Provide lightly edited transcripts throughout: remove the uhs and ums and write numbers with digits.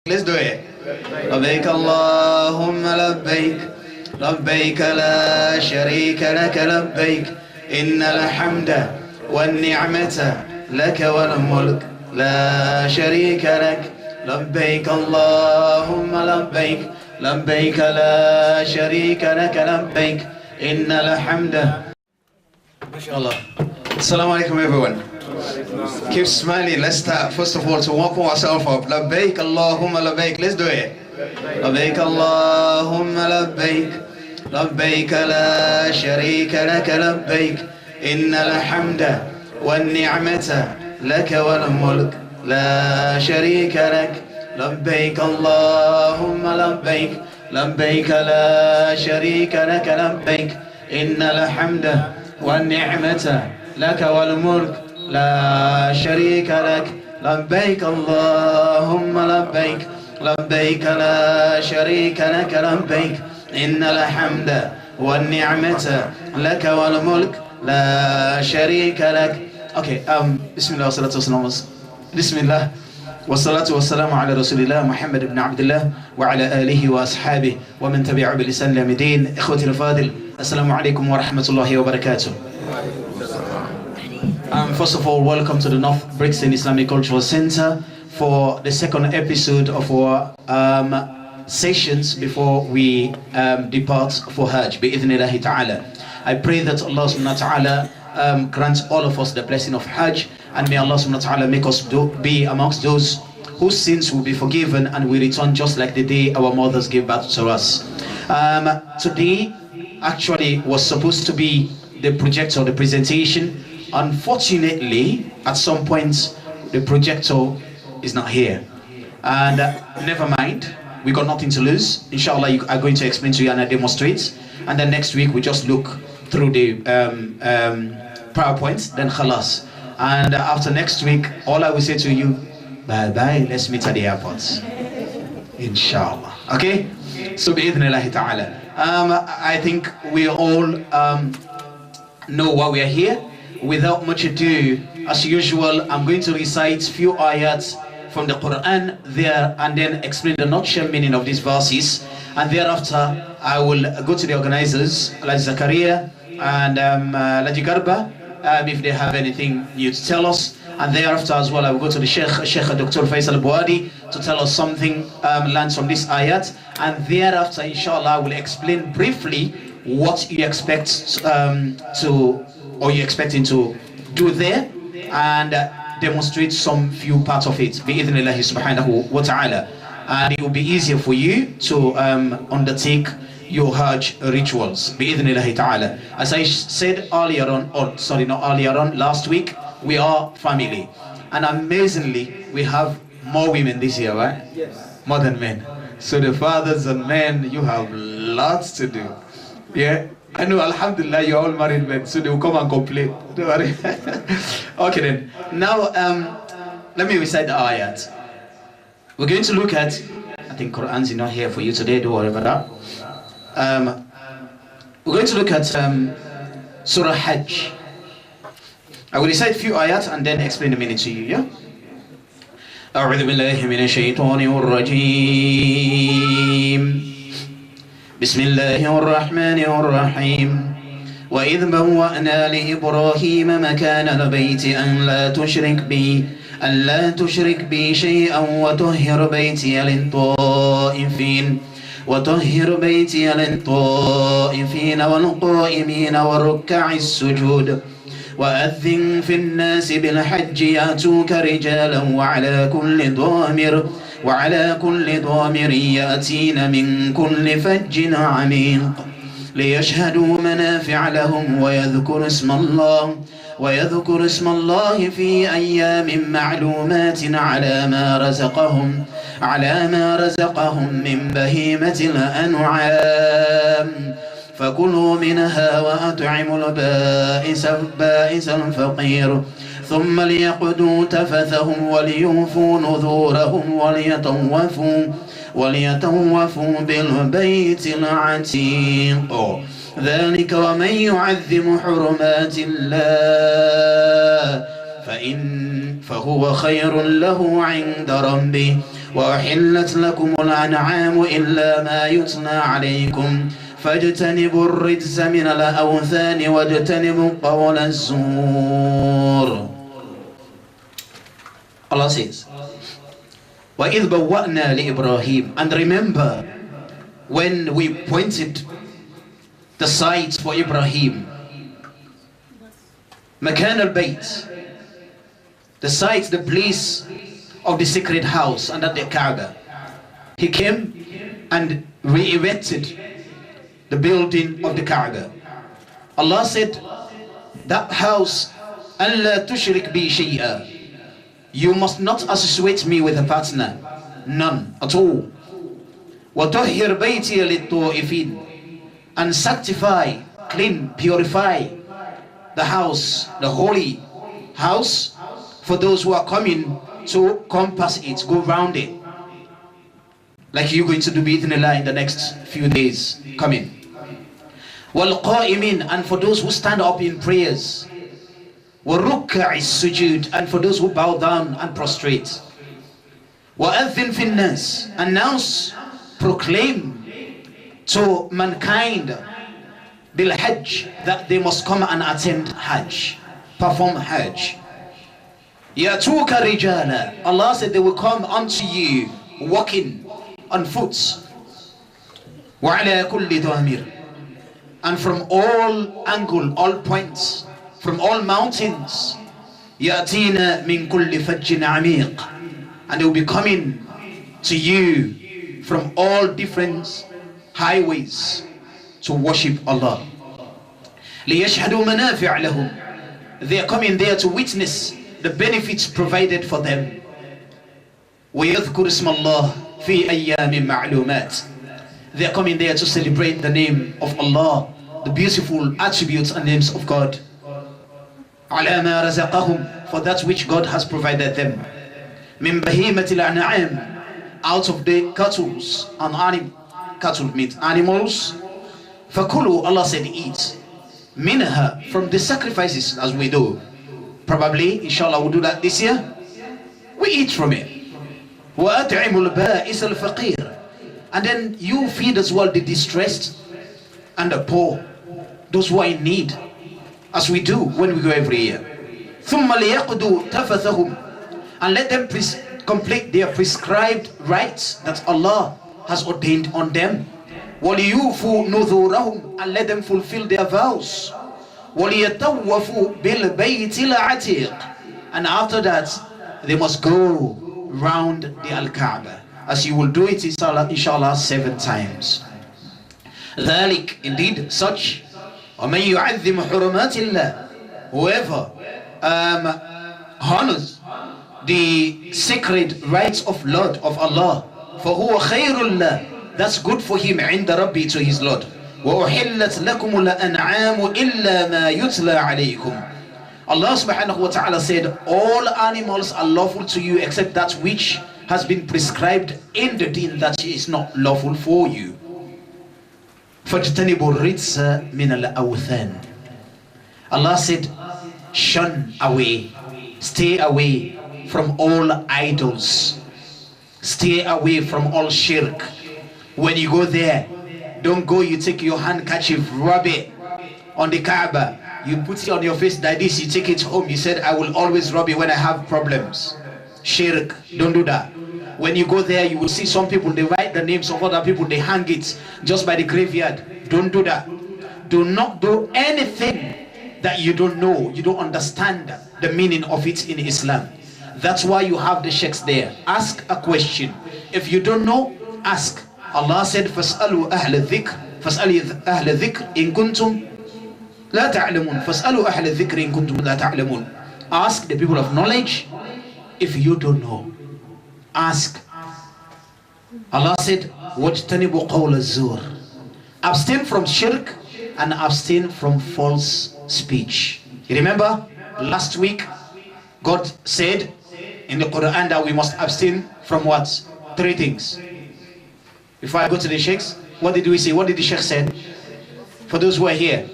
Let's do it. لبيك اللهم لبيك لبيك لا شريك لك لبيك إن الحمد والنعمة لك والملك لا شريك لك لبيك اللهم لبيك لبيك لا شريك لك لبيك إن الحمد. MashaAllah. Assalamu alaikum everyone. Keep smiling. Let's start first of all to warm ourselves up. Labbaik Allahumma labbaik. Let's do it. Labbaik Allahumma labbaik labbaik la sharika laka labbaik innal hamda wan ni'mata laka wal mulk la sharika lak labbaik Allahumma labbaik labbaik la sharika laka labbaik innal hamda wan ni'mata laka wal mulk لا شريك لك لبيك اللهم لبيك لبيك لا شريك لك لبيك إن الحمد والنعمة لك والملك لا شريك لك. Okay, بسم الله والصلاة والسلام بسم الله والصلاة والسلام على رسول الله محمد بن عبد الله وعلى آله وأصحابه ومن تبعه بلسان الدين. إخوتي الفاضل السلام عليكم ورحمة الله وبركاته. First of all, welcome to the North Brixton Islamic Cultural Center for the second episode of our sessions before we depart for Hajj. Bi-idhnillahi ta'ala. I pray that Allah subhanahu wa ta'ala grants all of us the blessing of Hajj, and may Allah subhanahu wa ta'ala make us be amongst those whose sins will be forgiven and we return just like the day our mothers gave birth to us. Today actually was supposed to be the projector, the presentation. Unfortunately, at some point, the projector is not here. And never mind, we got nothing to lose. Inshallah, you are going to explain to you and I demonstrate. And then next week, we just look through the PowerPoint, then khalas. And after next week, all I will say to you, bye-bye, let's meet at the airport. Inshallah. Okay? So, bi-idhnillahi ta'ala. I think we all know why we are here. Without much ado, as usual, I'm going to recite few ayats from the Quran there and then explain the nutshell meaning of these verses. And thereafter, I will go to the organizers, like Zakaria and Laji Garba, if they have anything new to tell us. And thereafter as well, I will go to the Sheikh Dr. Faisal Buadi to tell us something learned from this ayat. And thereafter, inshallah, I will explain briefly what you expect you're expecting to do there and demonstrate some few parts of it bi-idhnillahi subhanahu wa ta'ala, and it will be easier for you to undertake your Hajj rituals bi-idhnillahi ta'ala. As I said earlier on, or sorry, not earlier on, last week, we are family, and amazingly we have more women this year, right? Yes. More than men. So the fathers and men, you have lots to do. Yeah. I know, alhamdulillah, you're all married men, so they will come and complain. Don't worry. Okay then. Now, let me recite the ayat. We're going to look at, I think Quran's not here for you today, don't worry about that. We're going to look at Surah Hajj. I will recite a few ayat and then explain the meaning to you, yeah? أعوذ بالله من الشيطان الرجيم بسم الله الرحمن الرحيم وإذ بوأنا لإبراهيم مكان البيت أن لا تشرك بي شيئا وطهر بيتي للطائفين والقائمين والركع السجود وأذن في الناس بالحج يأتوك رجالا وعلى كل ضامر يأتين من كل فج عميق ليشهدوا منافع لهم ويذكر اسم الله في أيام معلومات على ما رزقهم من بهيمة الأنعام فكلوا منها وأطعموا البائس الفقير ثم ليقضوا تفثهم وليوفوا نذورهم وليطوفوا بالبيت العتيق ذلك ومن يعظم حرمات الله فهو خير له عند ربه وأحلت لكم الأنعام إلا ما يتلى عليكم فاجتنبوا الرجس من الأوثان واجتنبوا قول الزور. Allah says, وَإِذْ بَوَّأْنَا لِإِبْرَاهِيمَ, and remember when we pointed the sites for Ibrahim, Makan al-Bayt, the sites, the place of the sacred house under the Kaaba. He came and re-erected the building of the Kaaba. Allah said, that house, أَلَّا تُشْرِكْ بِي شَيْئًا, you must not associate me with a partner, none at all. وَطَهِّرْ بَيْتِيَ لِلطَّائِفِينَ, and sanctify, clean, purify the house, the holy house, for those who are coming to compass it, go round it, like you're going to do bi'idhnillah in the next few days coming. وَالْقَائِمِينَ, and for those who stand up in prayers. وَالرُّكَّعِ السُّجُودِ, and for those who bow down and prostrate. وَأَذِّنْ فِي النَّاسِ, announce, proclaim to mankind bil-hajj, that they must come and attend hajj, perform hajj. يَأْتُوكَ رِجَالًا, Allah said they will come unto you walking on foot. وَعَلَى كُلِّ ضَامِرٍ, and from all angle, all points, from all mountains. يَأْتِينَ مِنْ كُلِّ فَجٍّ عَمِيقٍ, and they will be coming to you from all different highways to worship Allah. لِيَشْهَدُوا مَنَافِعَ لَهُمْ, they are coming there to witness the benefits provided for them. وَيَذْكُرُ اسْمَ اللَّهِ فِي أَيَّامٍ مَعْلُومَاتٍ, they are coming there to celebrate the name of Allah, the beautiful attributes and names of God. عَلَى مَا رَزَقَهُمْ, for that which God has provided them. مِنْ بَهِيمَةِ الْأَنْعَامِ, out of the cattle and cattle meat, animals. فَكُلُوا, Allah said, eat. Minha, from the sacrifices, as we do. Probably, inshallah, we'll do that this year. We eat from it. وَأَطْعِمُوا الْبَائِسَ الْفَقِيرَ, and then you feed as well the distressed and the poor, those who are in need, as we do when we go every year. ثُمَّ لِيَقْضُوا تَفَثَهُمْ, and let them complete their prescribed rights that Allah has ordained on them. وَلِيُوفُوا نُذُورَهُمْ, and let them fulfill their vows. وَلِيَتَوَّفُوا بِالْبَيْتِ الْعَتِيقِ, and after that they must go round the Al-Kaaba, as you will do it inshallah 7 times. ذَلِكَ, indeed such. وَمَنْ يُعَذِّمْ حُرُمَاتِ اللَّهِ, whoever honors the sacred rights of Lord of Allah, فَهُوَ خَيْرٌ لَهُ, that's good for him عند ربي, to his Lord. وَأُحِلَّتْ لَكُمُ الْأَنْعَامُ إِلَّا مَا يُتْلَى عَلَيْكُمْ, Allah subhanahu wa ta'ala said, all animals are lawful to you except that which has been prescribed in the deen, that is not lawful for you. فَاجْتَنِبُوا الرِّجْسَ مِنَ الْأَوْثَانِ, Allah said, shun away, stay away from all idols, stay away from all shirk. When you go there, don't go, you take your handkerchief, rub it on the Kaaba, you put it on your face like this, you take it home, you said, I will always rub it when I have problems. Shirk, don't do that. When you go there, you will see some people, they write the names of other people, they hang it just by the graveyard. Don't do that. Do not do anything that you don't know, you don't understand the meaning of it in Islam. That's why you have the sheikhs there. Ask a question. If you don't know, ask. Allah said, فَاسْأَلُوا أَهْلَ الذِّكْرِ فَاسْأَلُوا أَهْلَ الذِّكْرِ إِن كُنْتُمْ لَا تَعْلَمُونَ فَاسْأَلُوا أَهْلَ الذِّكْرِ إِن كُنْتُمْ لَا تَعْلَمُونَ. Ask the people of knowledge if you don't know. Ask. Allah said, وَاجْتَنِبُوا قَوْلَ الزُّورِ, abstain from shirk and abstain from false speech. You remember last week God said in the Quran that we must abstain from what? 3 things. Before I go to the sheikhs, what did we say? What did the sheikh say? For those who are here,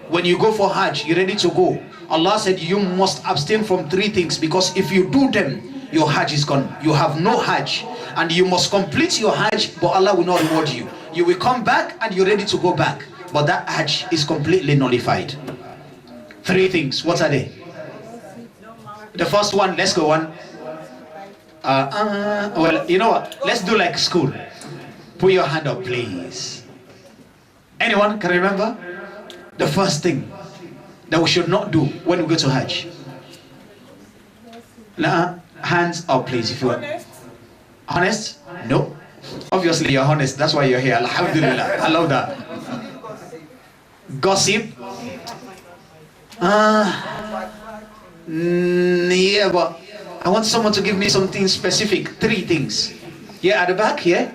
when you go for hajj, you're ready to go, Allah said you must abstain from 3 things, because if you do them, your Hajj is gone. You have no Hajj, and you must complete your Hajj, but Allah will not reward you. You will come back and you're ready to go back, but that Hajj is completely nullified. 3 things. What are they? The first one, let's go on. Well, you know what? Let's do like school. Put your hand up, please. Anyone can remember? The first thing that we should not do when we go to Hajj. Hands up, please, if you want. Honest? No. Obviously, you're honest. That's why you're here. Alhamdulillah. I love that. Gossip? Yeah, but I want someone to give me something specific. 3 things. Yeah, at the back, yeah?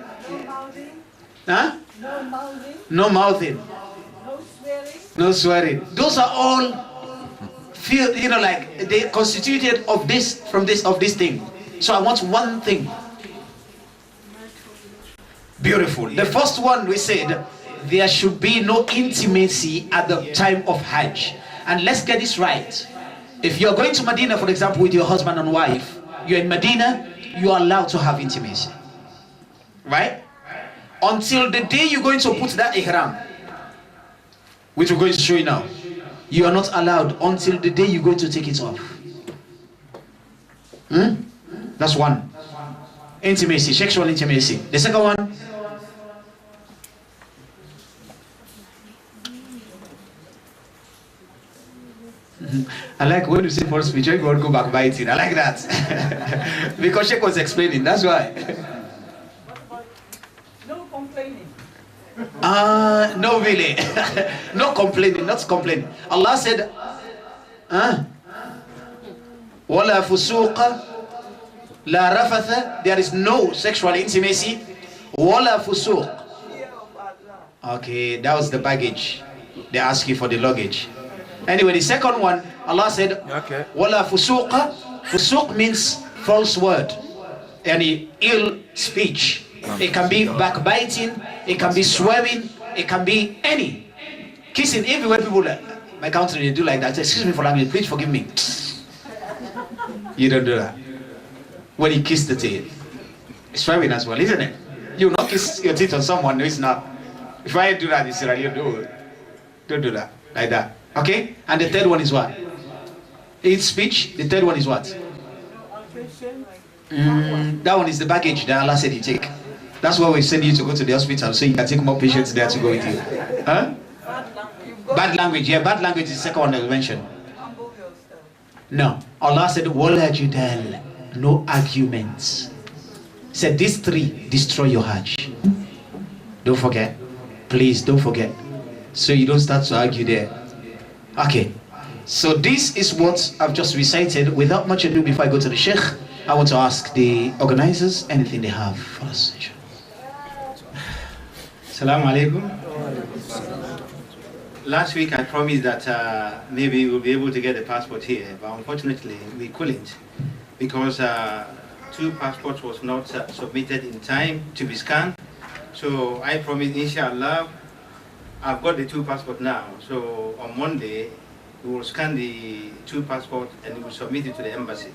Huh? No mouthing. No mouthing. No swearing. No swearing. Those are all, you know, like they constituted of this, from this, of this thing. So I want one thing. Beautiful. The first one we said, there should be no intimacy at the time of Hajj. And let's get this right. If you're going to Medina, for example, with your husband and wife, you're in Medina, you are allowed to have intimacy. Right? Until the day you're going to put that ihram, which we're going to show you now. You are not allowed until the day you're going to take it off. That's one. Intimacy, sexual intimacy. The second one. I like when you say first speech, you won't go back biting. I like that. Because Sheikh was explaining, that's why. No complaining. No really. No complaining, not complaining. Allah said, وَلَا فُسُوقَ لَا رَفَثَ. There is no sexual intimacy. وَلَا فُسُوقَ. Okay, that was the baggage. They ask you for the luggage. Anyway, the second one, Allah said, وَلَا فُسُوقَ. Fusuq means false word. Any ill speech. It can be backbiting, it can be swearing, it can be any. Kissing, everywhere people, my country, they do like that. Excuse me for language, please forgive me. You don't do that. When you kiss the teeth, it's swearing as well, isn't it? You not kiss your teeth on someone, no, it's not. If I do that, it's right, you don't do that, like that. Okay? And the third one is what? It's speech. The third one is what? That one is the baggage that Allah said you take. That's why we send you to go to the hospital so you can take more patients there to go with you. Huh? Bad language. Yeah, bad language is the second one that we mentioned. No. Allah said, Wala judal. No arguments. Said these 3 destroy your Hajj. Don't forget. Please don't forget. So you don't start to argue there. Okay. So this is what I've just recited. Without much ado, before I go to the Sheikh, I want to ask the organizers anything they have for us. Assalamu alaikum. Last week I promised that maybe we'll be able to get a passport here, but unfortunately we couldn't because 2 passports was not submitted in time to be scanned. So I promised, inshallah, I've got the 2 passports now. So on Monday we will scan the 2 passports and we will submit it to the embassy.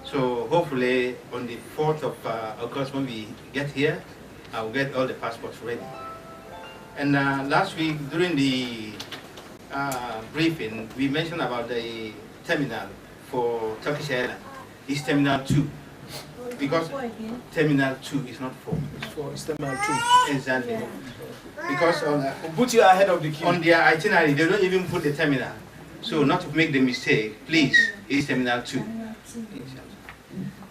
So hopefully on the 4th of August when we get here, I will get all the passports ready. And last week during the briefing, we mentioned about the terminal for Turkish Airlines. It's Terminal 2. Because Terminal 2 is not 4. It's Terminal 2. Exactly. Because Put you ahead of the queue. on their itinerary, they don't even put the terminal. So not to make the mistake, please, it's Terminal 2.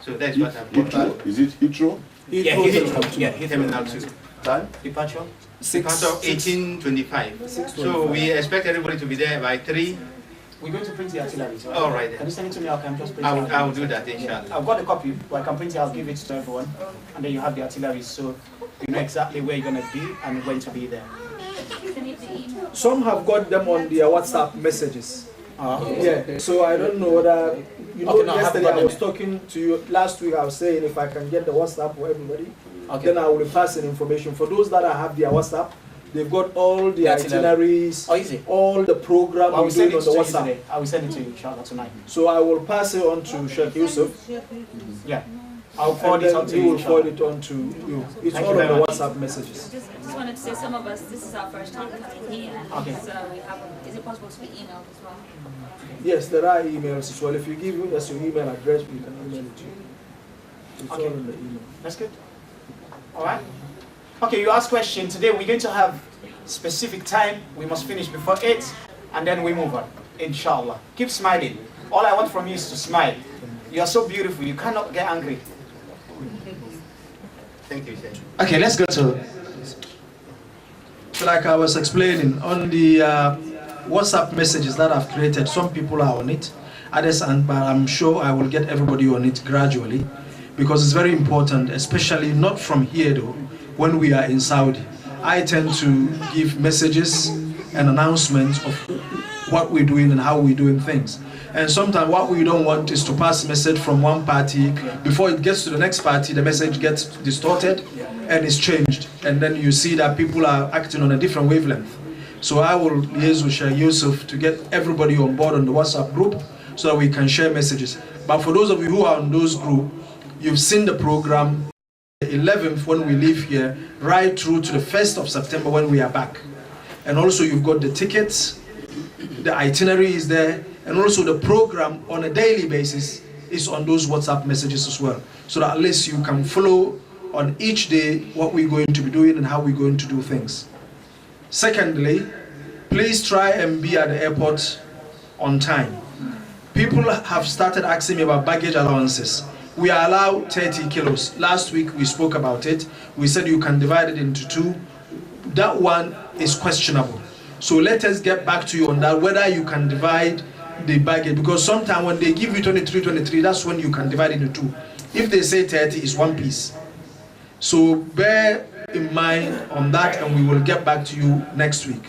So that's what I've got. Is it Heathrow? Yeah, Heathrow Terminal 2. Time? Departure? Departure 18:25. So we expect everybody to be there by 3. We're going to print the itineraries. Right? All right. Can you send it to me? I can just print I will do that, inshallah. I've got a copy, but I can print it. I'll give it to everyone, and then you have the itineraries, so you know exactly where you're going to be and when to be there. Some have got them on their WhatsApp messages. Yeah, so I don't know whether, you know, Okay, no, yesterday I was talking to you, last week I was saying if I can get the WhatsApp for everybody, then I will be passing information. For those that I have their WhatsApp, They've got all the itineraries, Oh, is it? all the program I will send it on the to you WhatsApp. today. I will send it to you, inshallah, tonight. So I will pass it on to Sheikh Yusuf. Yeah. I'll And forward it then on to he you, will forward inshallah. it on to you. It's Thank all you on the very much. WhatsApp messages. Just wanted to say some of us, this is our first time coming here. Okay. So we have, is it possible to be emailed as well? Yes, there are emails as well. If you give us your email address, we can email it to you. It's Okay. all in the email. That's good. All right. Okay, you asked question. Today we're going to have specific time. We must finish before 8, and then we move on, inshallah. Keep smiling. All I want from you is to smile. You are so beautiful. You cannot get angry. Thank you, Sheikh. Okay, let's go to. So like I was explaining, on the WhatsApp messages that I've created, some people are on it, others aren't, but I'm sure I will get everybody on it gradually, because it's very important, especially not from here though, when we are in Saudi. I tend to give messages and announcements of what we're doing and how we're doing things. And sometimes what we don't want is to pass a message from one party. Before it gets to the next party, the message gets distorted and it's changed. And then you see that people are acting on a different wavelength. So I will liaise with Sheikh Yusuf to get everybody on board on the WhatsApp group so that we can share messages. But for those of you who are on those groups, you've seen the program, the 11th when we leave here, right through to the 1st of September when we are back. And also you've got the tickets, the itinerary is there, and also the program on a daily basis is on those WhatsApp messages as well. So that at least you can follow on each day what we're going to be doing and how we're going to do things. Secondly, please try and be at the airport on time. People have started asking me about baggage allowances. We are allowed 30 kilos. Last week we spoke about it. We said you can divide it into 2. That one is questionable. So let us get back to you on that, whether you can divide the baggage, because sometimes when they give you 23, that's when you can divide it into 2. If they say 30, it's one piece. So bear in mind on that, and we will get back to you next week.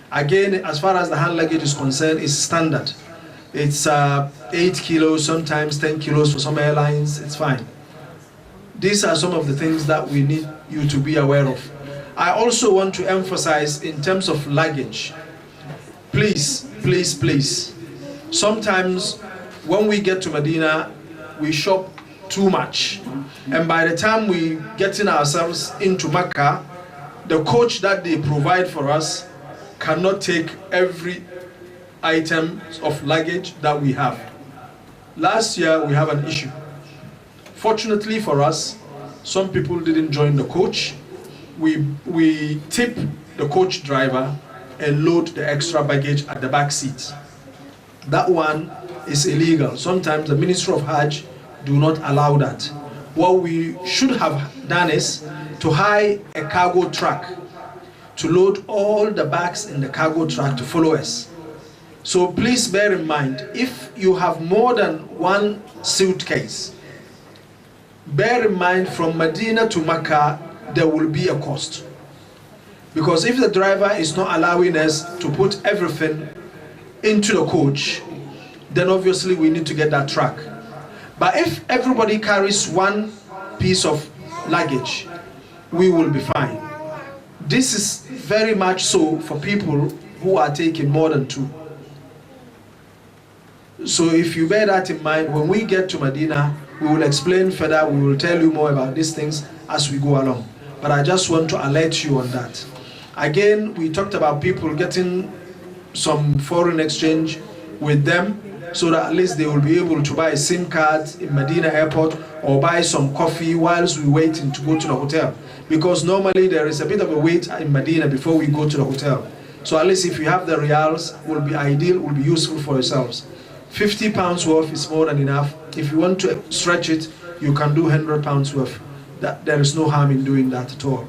Again, as far as the hand luggage is concerned, it's standard. It's 8 kilos, sometimes 10 kilos for some airlines, it's fine. These are some of the things that we need you to be aware of. I also want to emphasize in terms of luggage, please, please, please. Sometimes when we get to Medina, we shop too much. And by the time we getting ourselves into Mecca, the coach that they provide for us cannot take every item of luggage that we have. Last year we have an issue. Fortunately for us, some people didn't join the coach. We tip the coach driver and load the extra baggage at the back seat. That one is illegal. Sometimes the Ministry of Hajj do not allow that. What we should have done is to hire a cargo truck to load all the bags in the cargo truck to follow us. So please bear in mind, if you have more than one suitcase, bear in mind from Medina to Mecca, there will be a cost. Because if the driver is not allowing us to put everything into the coach, then obviously we need to get that truck. But if everybody carries one piece of luggage, we will be fine. This is very much so for people who are taking more than 2. So if you bear that in mind, when we get to Medina, we will explain further, we will tell you more about these things as we go along. But I just want to alert you on that. Again, we talked about people getting some foreign exchange with them, so that at least they will be able to buy a SIM card in Medina airport or buy some coffee whilst we waiting to go to the hotel. Because normally there is a bit of a wait in Medina before we go to the hotel. So at least if you have the reals, will be ideal, will be useful for yourselves. £50 worth is more than enough. If you want to stretch it, you can do £100 worth. There is no harm in doing that at all.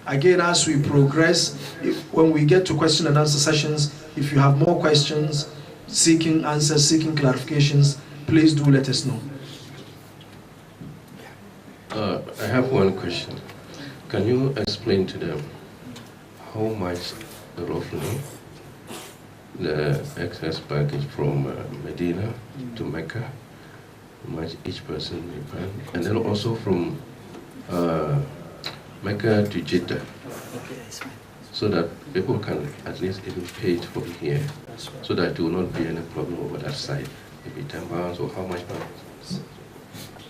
Again, as we progress, when we get to question and answer sessions, if you have more questions, seeking answers, seeking clarifications, please do let us know. I have one question. Can you explain to them how much roughly the excess package from Medina to Mecca, how much each person may pay, and then also from Mecca to Jeddah? so that people can at least even pay it from here, so that there will not be any problem over that side. Maybe £10 or how much money?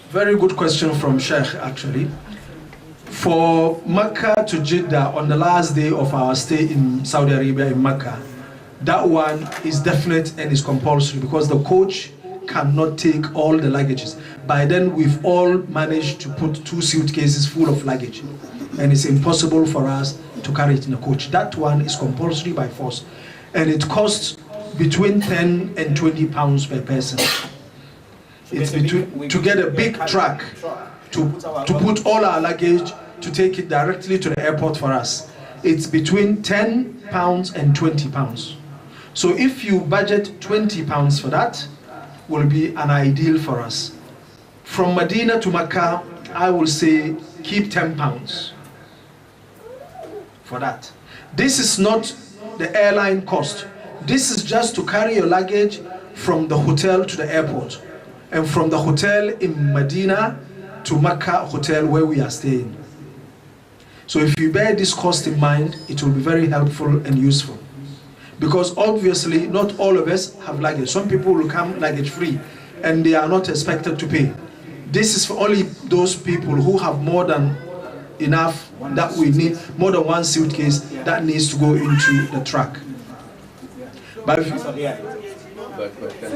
Very good question from Sheikh, actually. For Mecca to Jeddah on the last day of our stay in Saudi Arabia in Mecca, that one is definite and is compulsory because the coach cannot take all the luggages. By then, we've all managed to put 2 suitcases full of luggage, and it's impossible for us to carry it in a coach. That one is compulsory by force, and it costs between 10 and 20 pounds per person. It's between, to get a big truck to put all our luggage, to take it directly to the airport for us. It's between 10 pounds and 20 pounds. So if you budget 20 pounds for that, will be an ideal for us. From Medina to Mecca, I will say keep 10 pounds for that. This is not the airline cost. This is just to carry your luggage from the hotel to the airport, and from the hotel in Medina to Mecca hotel where we are staying. So if you bear this cost in mind, it will be very helpful and useful. Because obviously not all of us have luggage. Some people will come luggage free and they are not expected to pay. This is for only those people who have more than enough, that we need more than 1 suitcase that needs to go into the truck. But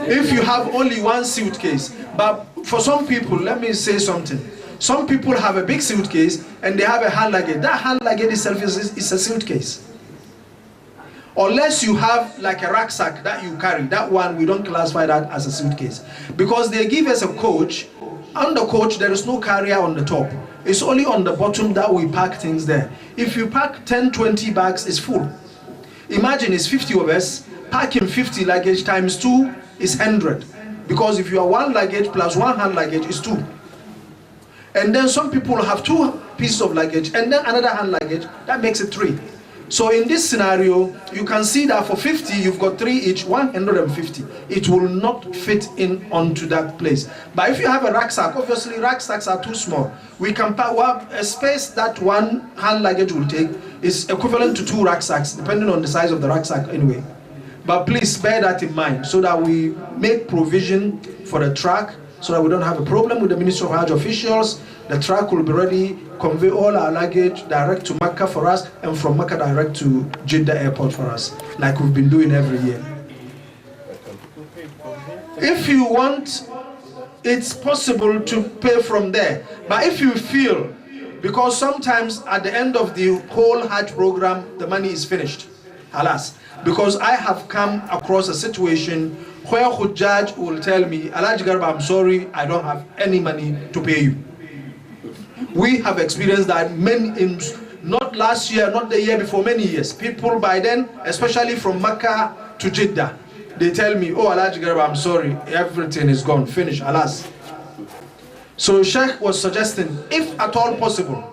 if you have only 1 suitcase, but for some people, let me say something. Some people have a big suitcase and they have a hand luggage. That hand luggage itself is a suitcase. Unless you have like a rucksack that you carry, that one we don't classify that as a suitcase. Because they give us a coach. On the coach there is no carrier on the top. It's only on the bottom that we pack things there. If you pack 10, 20 bags, it's full. Imagine it's 50 of us, packing 50 luggage times 2 is 100. Because if you are 1 luggage plus 1 hand luggage is 2. And then some people have 2 pieces of luggage and then another hand luggage, that makes it 3. So in this scenario, you can see that for 50, you've got 3 each, 150. It will not fit in onto that place. But if you have a rucksack, obviously rucksacks are too small. We can pack a space that 1 hand luggage will take is equivalent to 2 rucksacks, depending on the size of the rucksack anyway. But please bear that in mind so that we make provision for the truck, so that we don't have a problem with the Ministry of Hajj officials. The truck will be ready, convey all our luggage direct to Mecca for us, and from Mecca direct to Jeddah airport for us, like we've been doing every year. If you want, it's possible to pay from there. But if you feel, because sometimes at the end of the whole Hajj program, the money is finished. Alas. Because I have come across a situation where Hujjaj will tell me, Alhaji Garba, I'm sorry, I don't have any money to pay you. We have experienced that not last year, not the year before, many years. People by then, especially from Mecca to Jeddah, they tell me, oh Alhaji Garba, I'm sorry, everything is gone, finished, alas. So Sheikh was suggesting, if at all possible,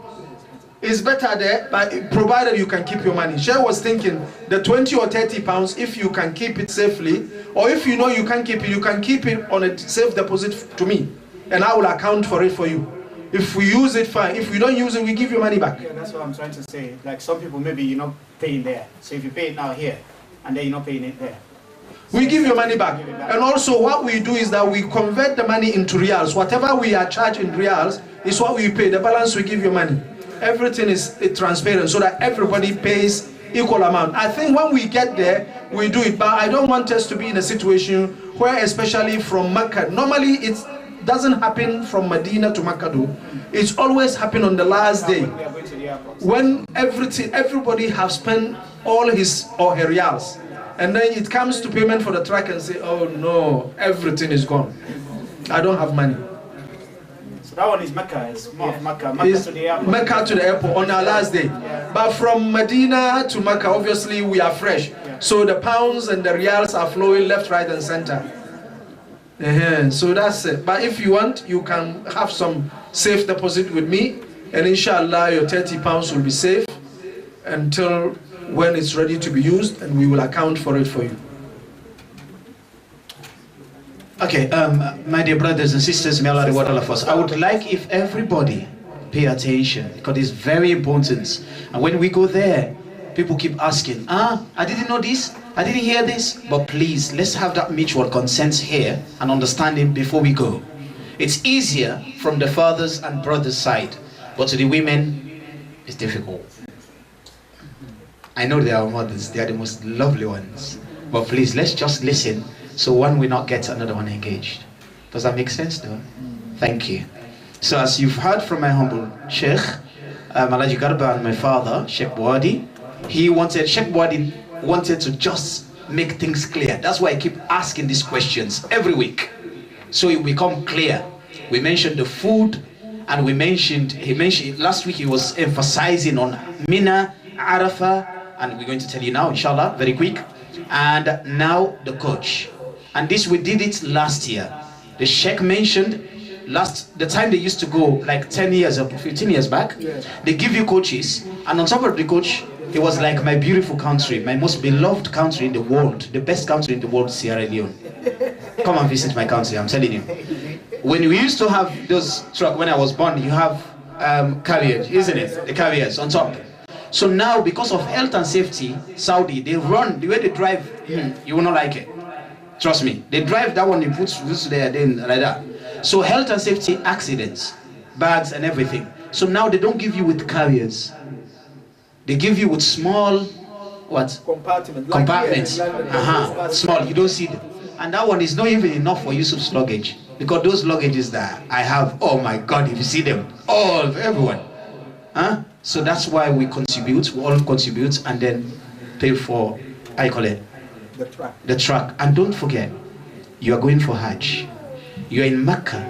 it's better there, but provided you can keep your money. Sheikh was thinking the 20 or 30 pounds, if you can keep it safely, or if you know you can't keep it, you can keep it on a safe deposit to me, and I will account for it for you. If we use it, fine. If we don't use it, we give you money back. Yeah, that's what I'm trying to say. Like some people, maybe you're not paying there. So if you pay it now here, and then you're not paying it there, we give your money back. And also what we do is that we convert the money into reals. Whatever we are charged in reals is what we pay. The balance we give you money. Everything is transparent so that everybody pays equal amount. I think when we get there, we do it. But I don't want us to be in a situation where, especially from Mecca, normally it doesn't happen from Medina to Mecca though. It's always happen on the last day. When everybody has spent all his or her reals. And then it comes to payment for the truck and say, oh no, everything is gone. I don't have money. So that one is Mecca, it's more of Mecca. Mecca to the airport on our last day. Yeah. But from Medina to Mecca, obviously we are fresh. Yeah. So the pounds and the reals are flowing left, right and center. So that's it. But if you want, you can have some safe deposit with me, and inshallah your 30 pounds will be safe until when it's ready to be used, and we will account for it for you. Okay, my dear brothers and sisters, may Allah reward all of us. I would like if everybody pay attention, because it's very important. And when we go there, people keep asking, I didn't know this, I didn't hear this. But please, let's have that mutual consent here and understanding before we go. It's easier from the fathers and brothers side, but to the women, it's difficult. I know they are mothers, they are the most lovely ones. But please, let's just listen so one will not get another one engaged. Does that make sense though? Thank you. So as you've heard from my humble Sheikh, Alaji Garba, and my father, Sheikh Bouadi, Sheikh Bouadi wanted to just make things clear. That's why I keep asking these questions every week, so it will become clear. We mentioned the food, and he mentioned last week he was emphasizing on Mina, Arafah, and we're going to tell you now, inshallah, very quick. And now the coach. And this, we did it last year. The Sheikh mentioned the time they used to go, like 10 years or 15 years back, they give you coaches, and on top of the coach, it was like my beautiful country, my most beloved country in the world, the best country in the world, Sierra Leone. Come and visit my country, I'm telling you. When we used to have those trucks, when I was born, you have carriers, isn't it? The carriers on top. So now, because of health and safety, Saudi, they run, the way they drive, you will not like it. Trust me. They drive that one, they put this there, then like that. So health and safety, accidents, bags and everything. So now they don't give you with carriers. They give you with small, what? Compartments. Small, you don't see them. And that one is not even enough for Yusuf's luggage. Because those luggages that I have, oh my God, if you see them, all, everyone. So that's why we all contribute and then pay for, I call it, the truck. And don't forget, you are going for Hajj. You are in Mecca.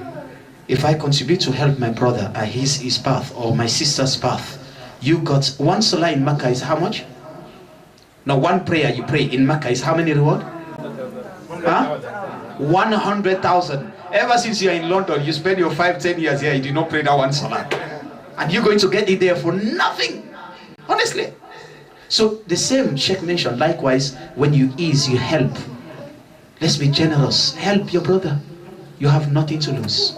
If I contribute to help my brother at his path or my sister's path, you got one salah in Mecca is how much? Now one prayer you pray in Mecca is how many reward? 100,000. Ever since you are in London, you spend your 5-10 years here, you did not pray that one salah. And you're going to get it there for nothing. Honestly. So the same Sheikh mentioned, likewise, when you ease, you help. Let's be generous. Help your brother. You have nothing to lose.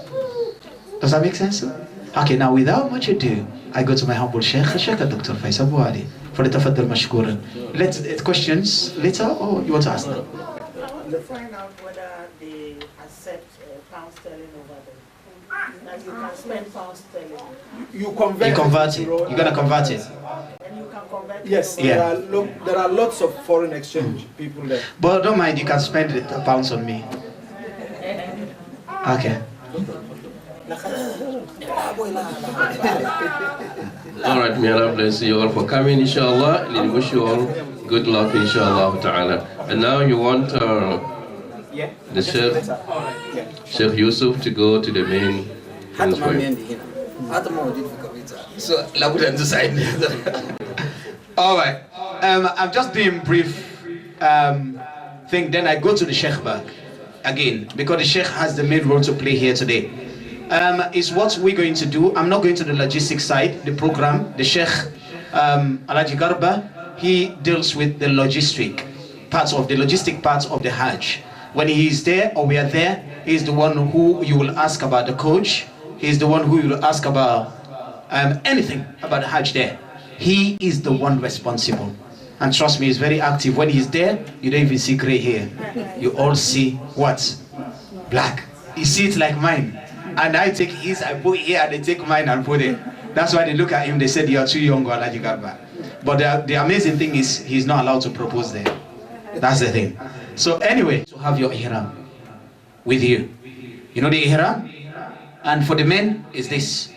Does that make sense? Okay, now without much ado, I go to my humble Sheikh Dr. Faisal Bouadi for the tafaddal mashkouran. Let's questions later, or you want to ask now? To find out whether they accept pound sterling over there. As you can spend pound sterling. You convert it. You're gonna convert it. And you can convert it. Yes, yeah. There are lots of foreign exchange people there. But don't mind, you can spend the pounds on me. Okay. Alright, may Allah bless you all for coming, inshallah, and we wish you all good luck, inshallah ta'ala. And now you want the Sheikh Yusuf to go to the main things for you. So, alright, I'm just doing brief thing, then I go to the Sheikh back again, because the Sheikh has the main role to play here today. Is what we're going to do. I'm not going to the logistics side, the program. The Sheikh Alaji Garba, he deals with the logistic parts of the Hajj. When he is there or we are there, he's the one who you will ask about the coach. He's the one who you will ask about anything about the Hajj there. He is the one responsible. And trust me, he's very active. When he's there, you don't even see gray hair. You all see what? Black. You see it like mine. And I take his, I put here, and they take mine and put it. That's why they look at him, they said, you are too young, Alaji Garba. But the amazing thing is, he's not allowed to propose there. That's the thing. So anyway, to have your ihram with you. You know the ihram? And for the men, is this.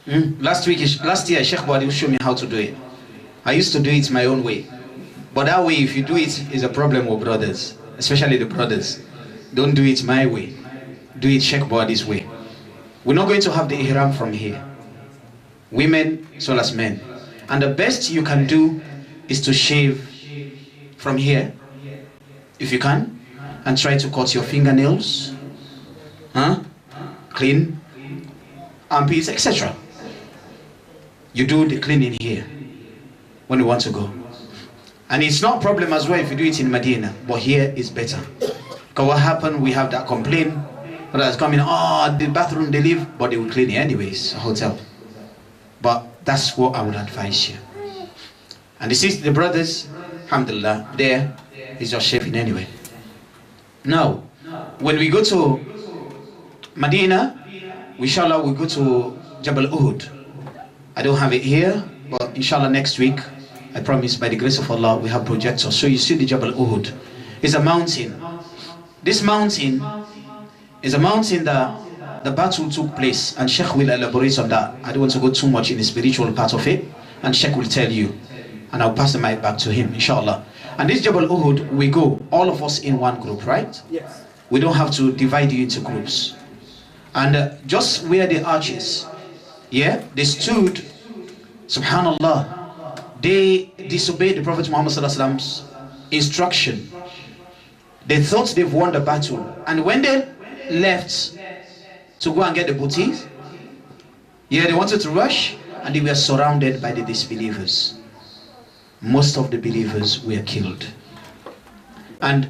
Last year, Sheikh Bouadi showed me how to do it. I used to do it my own way. But that way, if you do it, is a problem with brothers. Especially the brothers. Don't do it my way. Do it Sheikh Bouadi's way. We're not going to have the ihram from here. Women as well as men. And the best you can do is to shave from here, if you can, and try to cut your fingernails, clean, armpits, etc. You do the cleaning here when you want to go. And it's not a problem as well if you do it in Medina, but here is better. Because what happened, we have that complaint. Others coming, the bathroom they leave, but they will clean it anyways, a hotel. But that's what I would advise you. And the brothers, alhamdulillah, there is just shaving anyway. Now, when we go to Medina, inshallah we go to Jabal Uhud. I don't have it here, but inshallah next week, I promise by the grace of Allah, we have projectors. So you see the Jabal Uhud. It's a mountain. This mountain is a mountain that the battle took place, and Sheikh will elaborate on that. I don't want to go too much in the spiritual part of it, and Sheikh will tell you, and I'll pass the mic back to him, inshallah. And this Jabal Uhud, we go, all of us in one group, right? Yes. We don't have to divide you into groups. And just where the arches, yeah, they stood, subhanallah, they disobeyed the Prophet Muhammad Sallallahu Alaihi Wasallam's instruction. They thought they've won the battle, and when they left to go and get the booty, yeah, they wanted to rush, and they were surrounded by the disbelievers. Most of the believers were killed. And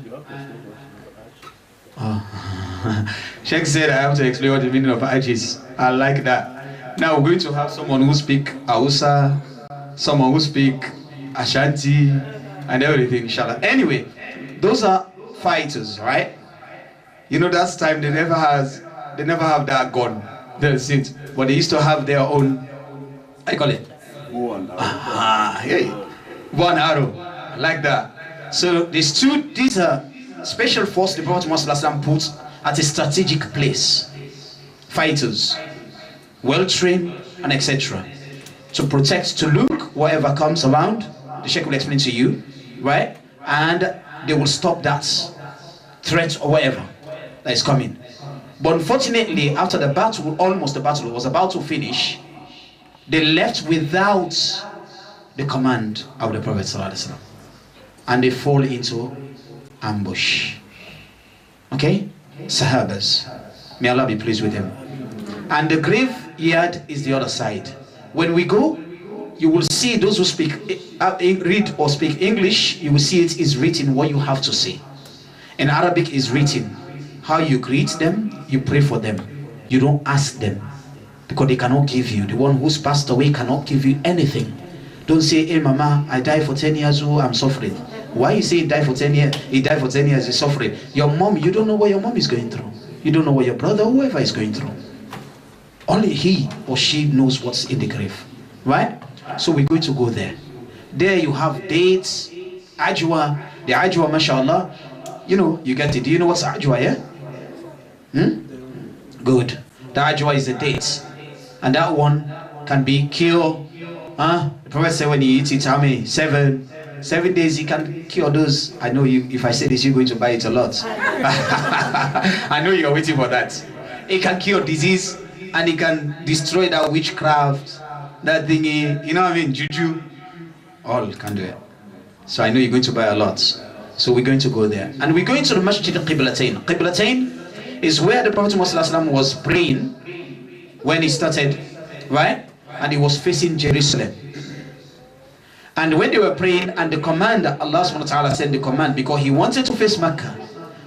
Sheikh said I have to explain what the meaning of Hajj is. I like that. Now we're going to have someone who speak Hausa, someone who speak Ashanti, and everything, inshallah. Anyway, those are fighters, right? You know, that's time they never have that gun. That's it. But they used to have their own, I call it one arrow, like that. So these are special force the Prophet Muhammad put at a strategic place. Fighters, well trained and etc. To protect, to look whatever comes around. The Sheikh will explain to you, right? And they will stop that threat or whatever that is coming. But unfortunately, after the battle was about to finish, they left without the command of the Prophet ﷺ, and they fall into ambush. Okay? Sahabas, may Allah be pleased with them. And the graveyard is the other side. When we go, you will see those who read or speak English, you will see it is written what you have to say. In Arabic is written how you greet them, you pray for them. You don't ask them, because they cannot give you. The one who's passed away cannot give you anything. Don't say, hey mama, I died for 10 years, oh, I'm suffering. Why you say he died for 10 years, he's suffering? Your mom, you don't know what your mom is going through. You don't know what your brother, whoever is going through. Only he or she knows what's in the grave, right? So we're going to go there. There you have dates, ajwa. The ajwa, mashallah, you know, you get it. Do you know what's ajwa, yeah? Good. The ajwa is a date, and that one can be killed. The Prophet said when he eats it, how many? 7 days he can cure those. I know you. If I say this, you're going to buy it a lot. I know you're waiting for that. It can cure disease, and it can destroy that witchcraft, that thingy. You know what I mean? Juju. All can do it. So I know you're going to buy a lot. So we're going to go there, and we're going to the Masjid al-Qiblatain. Qiblatain is where the Prophet Muhammad was praying when he started, right? And he was facing Jerusalem. And when they were praying, and the command, Allah subhanahu wa ta'ala sent the command, because he wanted to face Mecca,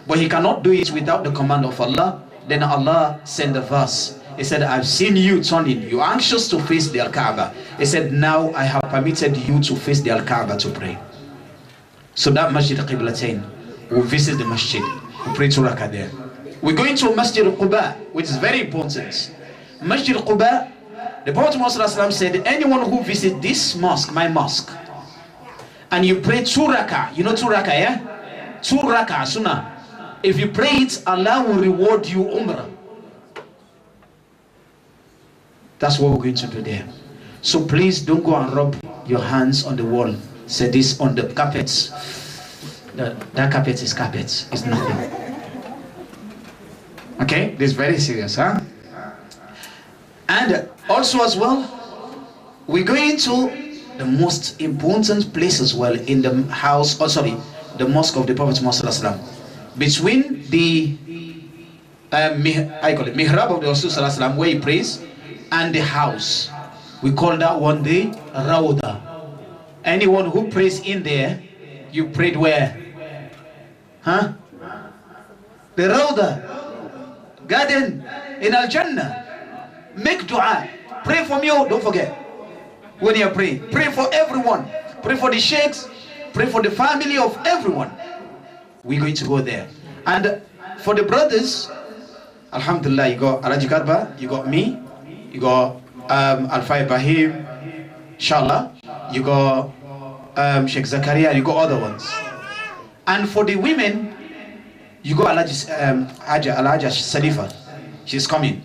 but he cannot do it without the command of Allah. Then Allah sent the verse. He said, I've seen you turning, you're anxious to face the Al-Kaaba. He said, now I have permitted you to face the Al-Kaaba to pray. So that Masjid al-Qiblatain, we'll visit the Masjid, we'll pray 2 rakah there. We're going to Masjid al-Quba, which is very important. Masjid al-Quba, the Prophet Muhammad said, anyone who visits this mosque, my mosque, and you pray 2 rakah, you know 2 rakah, yeah? 2 rakah, sunnah. If you pray it, Allah will reward you umrah. That's what we're going to do there. So please don't go and rub your hands on the wall. Say this on the carpets. That carpet is carpet. It's nothing. Okay? This is very serious, huh? And also as well, we're going to the most important place as well in the house, the mosque of the Prophet Muhammad. Between the mihrab of the Rasul where he prays, and the house. We call that one the Rawda. Anyone who prays in there, you prayed where? Huh? The Rawda. Garden in Al-Jannah. Make dua. Pray for me, don't forget. When you're praying, pray for everyone. pray for the sheikhs, pray for the family of everyone. We're going to go there. And for the brothers, alhamdulillah, you got Alaji Garba, you got me, you got Alfa Ibrahim, inshallah, you got Sheikh Zakaria, you got other ones. And for the women, you got Alaja Salifa, she's coming.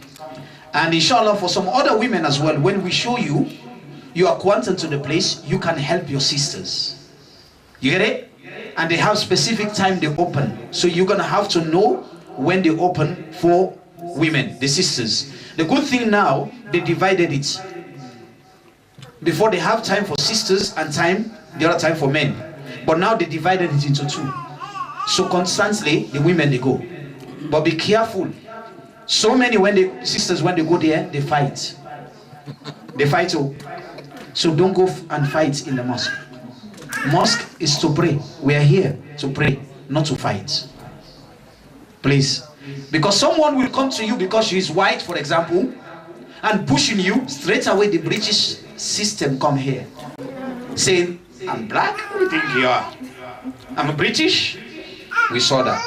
And inshallah, for some other women as well, when we show you, you are quantum to the place, you can help your sisters. You get it? And they have specific time they open. So you're going to have to know when they open for women, the sisters. The good thing now, they divided it. Before they have time for sisters and time, the other time for men. But now they divided it into two. So constantly, the women, they go. But be careful. So many sisters, when they go there, they fight. They fight. So don't go and fight in the mosque. Mosque is to pray. We are here to pray, not to fight. Please. Because someone will come to you because she is white, for example, and pushing you, straight away the British system come here. Saying, I'm black, what do you think you are? I'm a British. We saw that.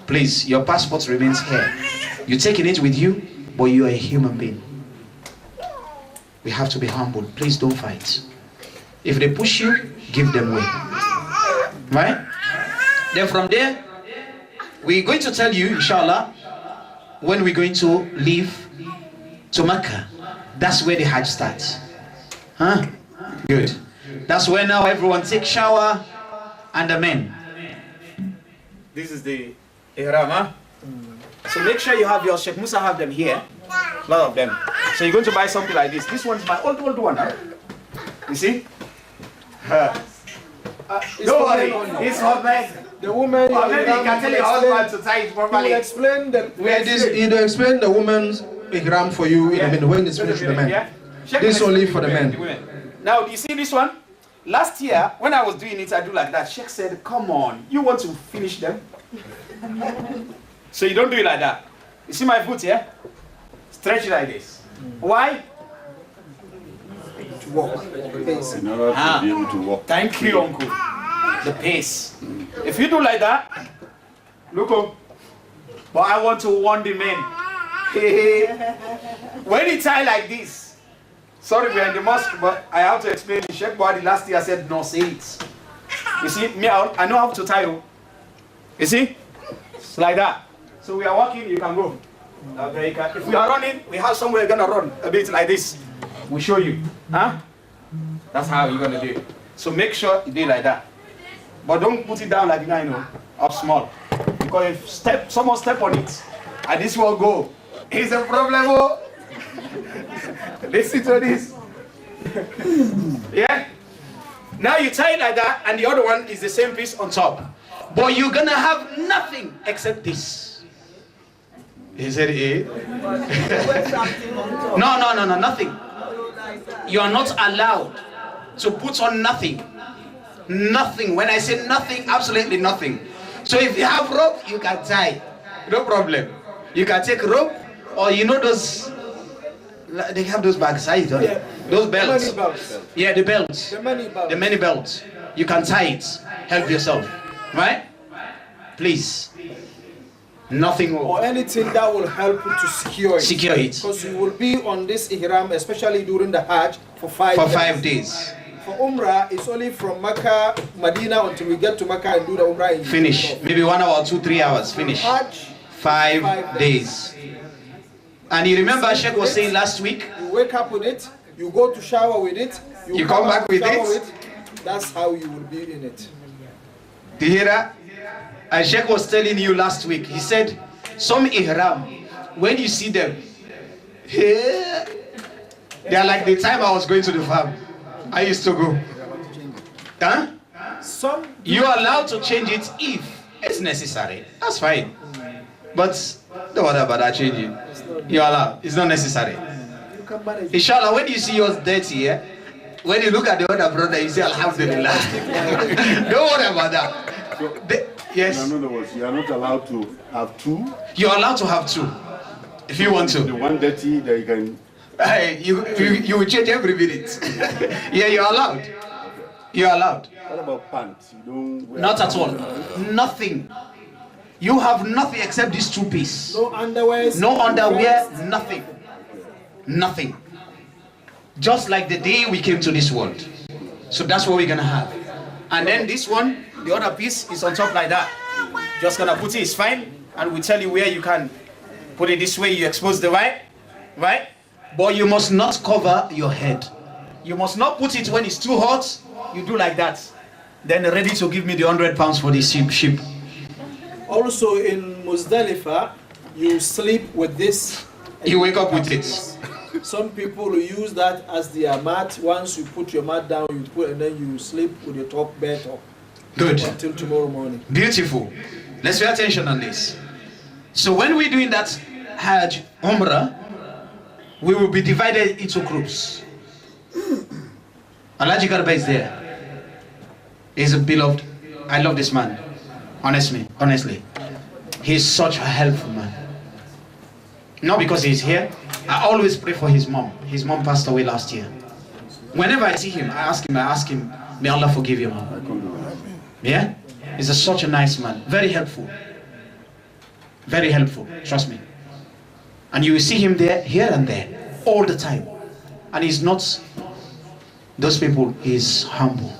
Please, your passport remains here. You're taking it with you, but you are a human being. We have to be humble. Please don't fight. If they push you, give them way. Right? Then from there, we're going to tell you, inshallah, when we're going to leave to Mecca. That's where the Hajj starts. Huh? Good. That's where now everyone takes shower and the men. This is the ihram, huh? So make sure you have your Sheikh Musa have them here. A lot of them. So you're going to buy something like this. This one's my old one. Huh? You see? Don't worry. It's hot, man. The woman, or maybe you can tell your husband to tie it properly. You explain the woman's ihram for you in a minute when it's finished with the men. Yeah. This only for the men. Now, do you see this one? Last year, when I was doing it, I do like that. Sheikh said, come on, you want to finish them? So you don't do it like that. You see my foot here? Stretch it like this. Why? To walk. In order to be able to walk. Thank you, uncle. The pace. If you do like that, look up. But I want to warn the men. When you tie like this, sorry, we're in the mosque, but I have to explain the Sheikh body last year said no, say it. You see, me out, I know how to tie you. You see? It's like that. So we are walking, you can go. Okay, if we are running, we have somewhere you're gonna run a bit like this. We show you. Huh? That's how you're gonna do it. So make sure you do it like that. But don't put it down like that, you know, up small. Because if someone step on it, and this will go, it's a problem. Oh. Listen to this. Yeah? Now you tie it like that, and the other one is the same piece on top. But you're gonna have nothing except this. He said, eh? No, nothing. You are not allowed to put on nothing. Nothing. When I say nothing, absolutely nothing. So if you have rope, you can tie. No problem. You can take rope, or you know those, they have those bags, yeah. Those belts. Yeah, the belts. The many belts. You can tie it. Help yourself. Right? Please. Nothing more. Or anything that will help you to secure it. Secure it. Because you will be on this ihram, especially during the Hajj, for 5 days. For Umrah, it's only from Mecca, Medina, until we get to Mecca and do the Umrah. Finish. Maybe 1 hour, 2-3 hours. Finish. Hajj, 5 days. And you remember Sheikh was saying last week? You wake up with it, you go to shower with it, you come back with it. That's how you will be in it. Do you hear that? And Sheikh was telling you last week, he said, some ihram, when you see them, they are like the time I was going to the farm. I used to go. Huh? You are allowed to change it if it's necessary. That's fine. But don't worry about that changing. You're allowed. It's not necessary. Inshallah, when you see yours dirty, when you look at the other brother, you say, Alhamdulillah. Don't worry about that. Yes. In other words, you are not allowed to have two. You're allowed to have two, if you want to. The one dirty that you can. You will change every minute. Yeah, you're allowed. You're allowed. What about pants? You don't wear Not at pants? all. Nothing. You have nothing except these two pieces. No underwear. No underwear, nothing. Nothing. Just like the day we came to this world. So that's what we're gonna have. And then this one, the other piece is on top like that. Just gonna put it, it's fine. And we tell you where you can put it this way, you expose the right? But you must not cover your head. You must not put it when it's too hot. You do like that. Then ready to give me the £100 for the sheep. Also in Muzdalifah, you sleep with this. You wake up with it. Some people use that as their mat. Once you put your mat down, you put and then you sleep with your top bed up. Good. Until tomorrow morning. Beautiful. Let's pay attention on this. So when we're doing that Hajj Umrah, we will be divided into groups. Alhaji Garba is there. He's a beloved. I love this man. Honestly. He's such a helpful man. Not because he's here. I always pray for his mom. His mom passed away last year. Whenever I see him, I ask him, may Allah forgive you, mom. Yeah? He's such a nice man. Very helpful. Very helpful. Trust me. And you will see him there, here and there, all the time. And he's not those people. He's humble.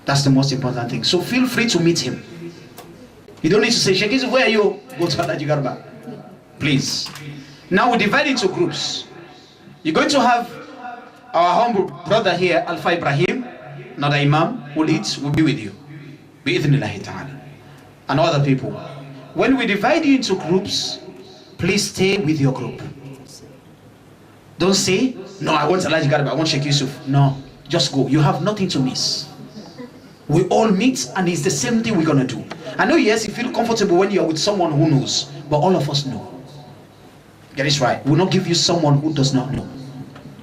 That's the most important thing. So feel free to meet him. You don't need to say, Sheikh, where are you? Go to Alhaji Garba. Please. Now we divide into groups. You're going to have our humble brother here, Alpha Ibrahim, another imam, who leads, will be with you. Bi-idhnillahi ta'ala. And other people. When we divide you into groups, please stay with your group. Don't say, no, I want Alhaji Garba, I want Sheikh Yusuf. No, just go. You have nothing to miss. We all meet and it's the same thing we're going to do. I know, yes, you feel comfortable when you're with someone who knows, but all of us know. Get this right. We'll not give you someone who does not know.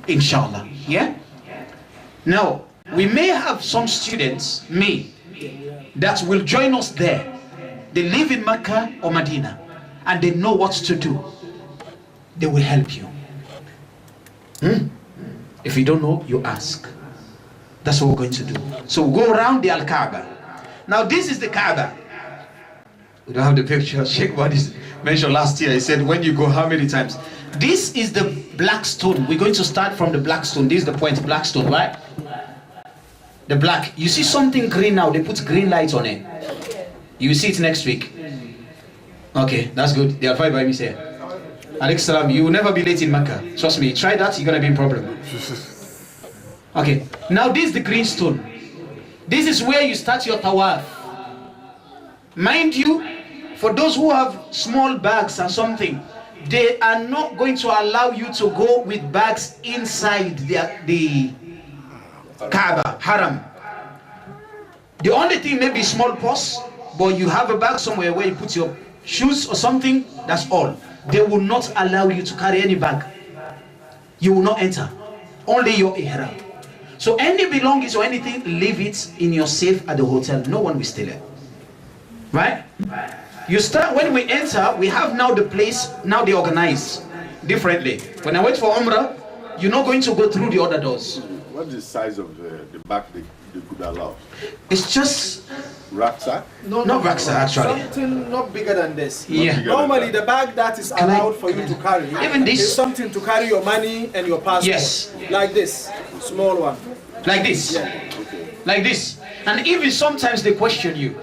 Inshallah. Yeah? Now, we may have some students, that will join us there. They live in Mecca or Medina and they know what to do. They will help you. If you don't know, you ask. That's what we're going to do. So we'll go around the Al-Kaaba. Now this is the Kaaba. We don't have the picture. Sheikh Wadis mentioned last year. He said, when you go, how many times? This is the black stone. We're going to start from the black stone. This is the point, black stone, right? The black. You see something green now. They put green light on it. You will see it next week. Okay, that's good. They are fine by me, say. Alex Salam, you will never be late in Mecca. Trust me, try that, you're going to be in problem. Okay, now this is the green stone. This is where you start your tawaf. Mind you, for those who have small bags and something, they are not going to allow you to go with bags inside the Kaaba, Haram. The only thing may be small purse, but you have a bag somewhere where you put your shoes or something, that's all. They will not allow you to carry any bag. You will not enter. Only your ihram. So any belongings or anything, leave it in your safe at the hotel. No one will steal it. Right? You start, when we enter, we have now the place, now they organize differently. When I wait for Umrah, you're not going to go through the other doors. What is the size of the bag they could allow? It's just rucksack? No, not rucksack actually. Something not bigger than this. Yeah. Normally the bag that is allowed for you to carry, even this, is something to carry your money and your passport. Yes. Like this, small one. Like this. Yeah. Like this. And even sometimes they question you.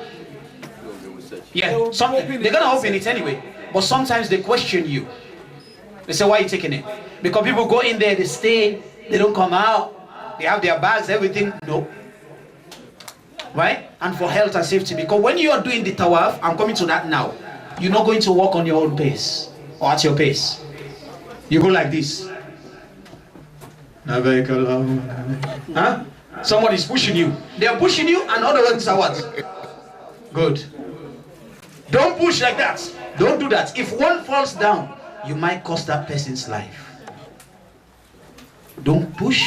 Yeah, they're gonna open it anyway. But sometimes they question you. They say, why are you taking it? Because people go in there, they stay, they don't come out, they have their bags, everything. No. Right? And for health and safety. Because when you are doing the tawaf, I'm coming to that now, you're not going to walk on your own pace or at your pace. You go like this. Huh? Somebody's pushing you. They are pushing you and other ones are what? Good. Don't push like that. Don't do that. If one falls down, you might cost that person's life. Don't push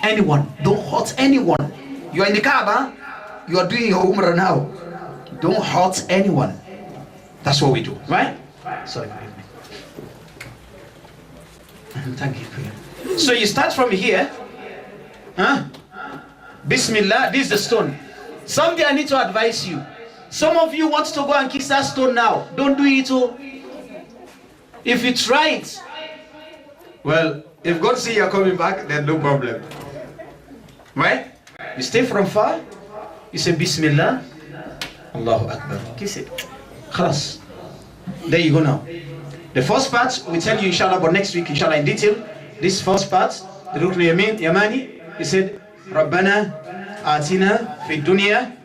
anyone. Don't hurt anyone. You are in the Kaaba. You are doing your Umrah now. Don't hurt anyone. That's what we do, right? Sorry, forgive me. Thank you. So you start from here. Huh? Bismillah, this is the stone. Something I need to advise you. Some of you want to go and kiss that stone now. Don't do it. Oh. If you try it, well, if God see you're coming back, then no problem. Right? You stay from far, you say Bismillah, Allahu Akbar, kiss it. Khalas. There you go now. The first part, we tell you inshallah, but next week inshallah in detail. This first part, the Rukn Yamani, he said, Rabbana atina fi dunya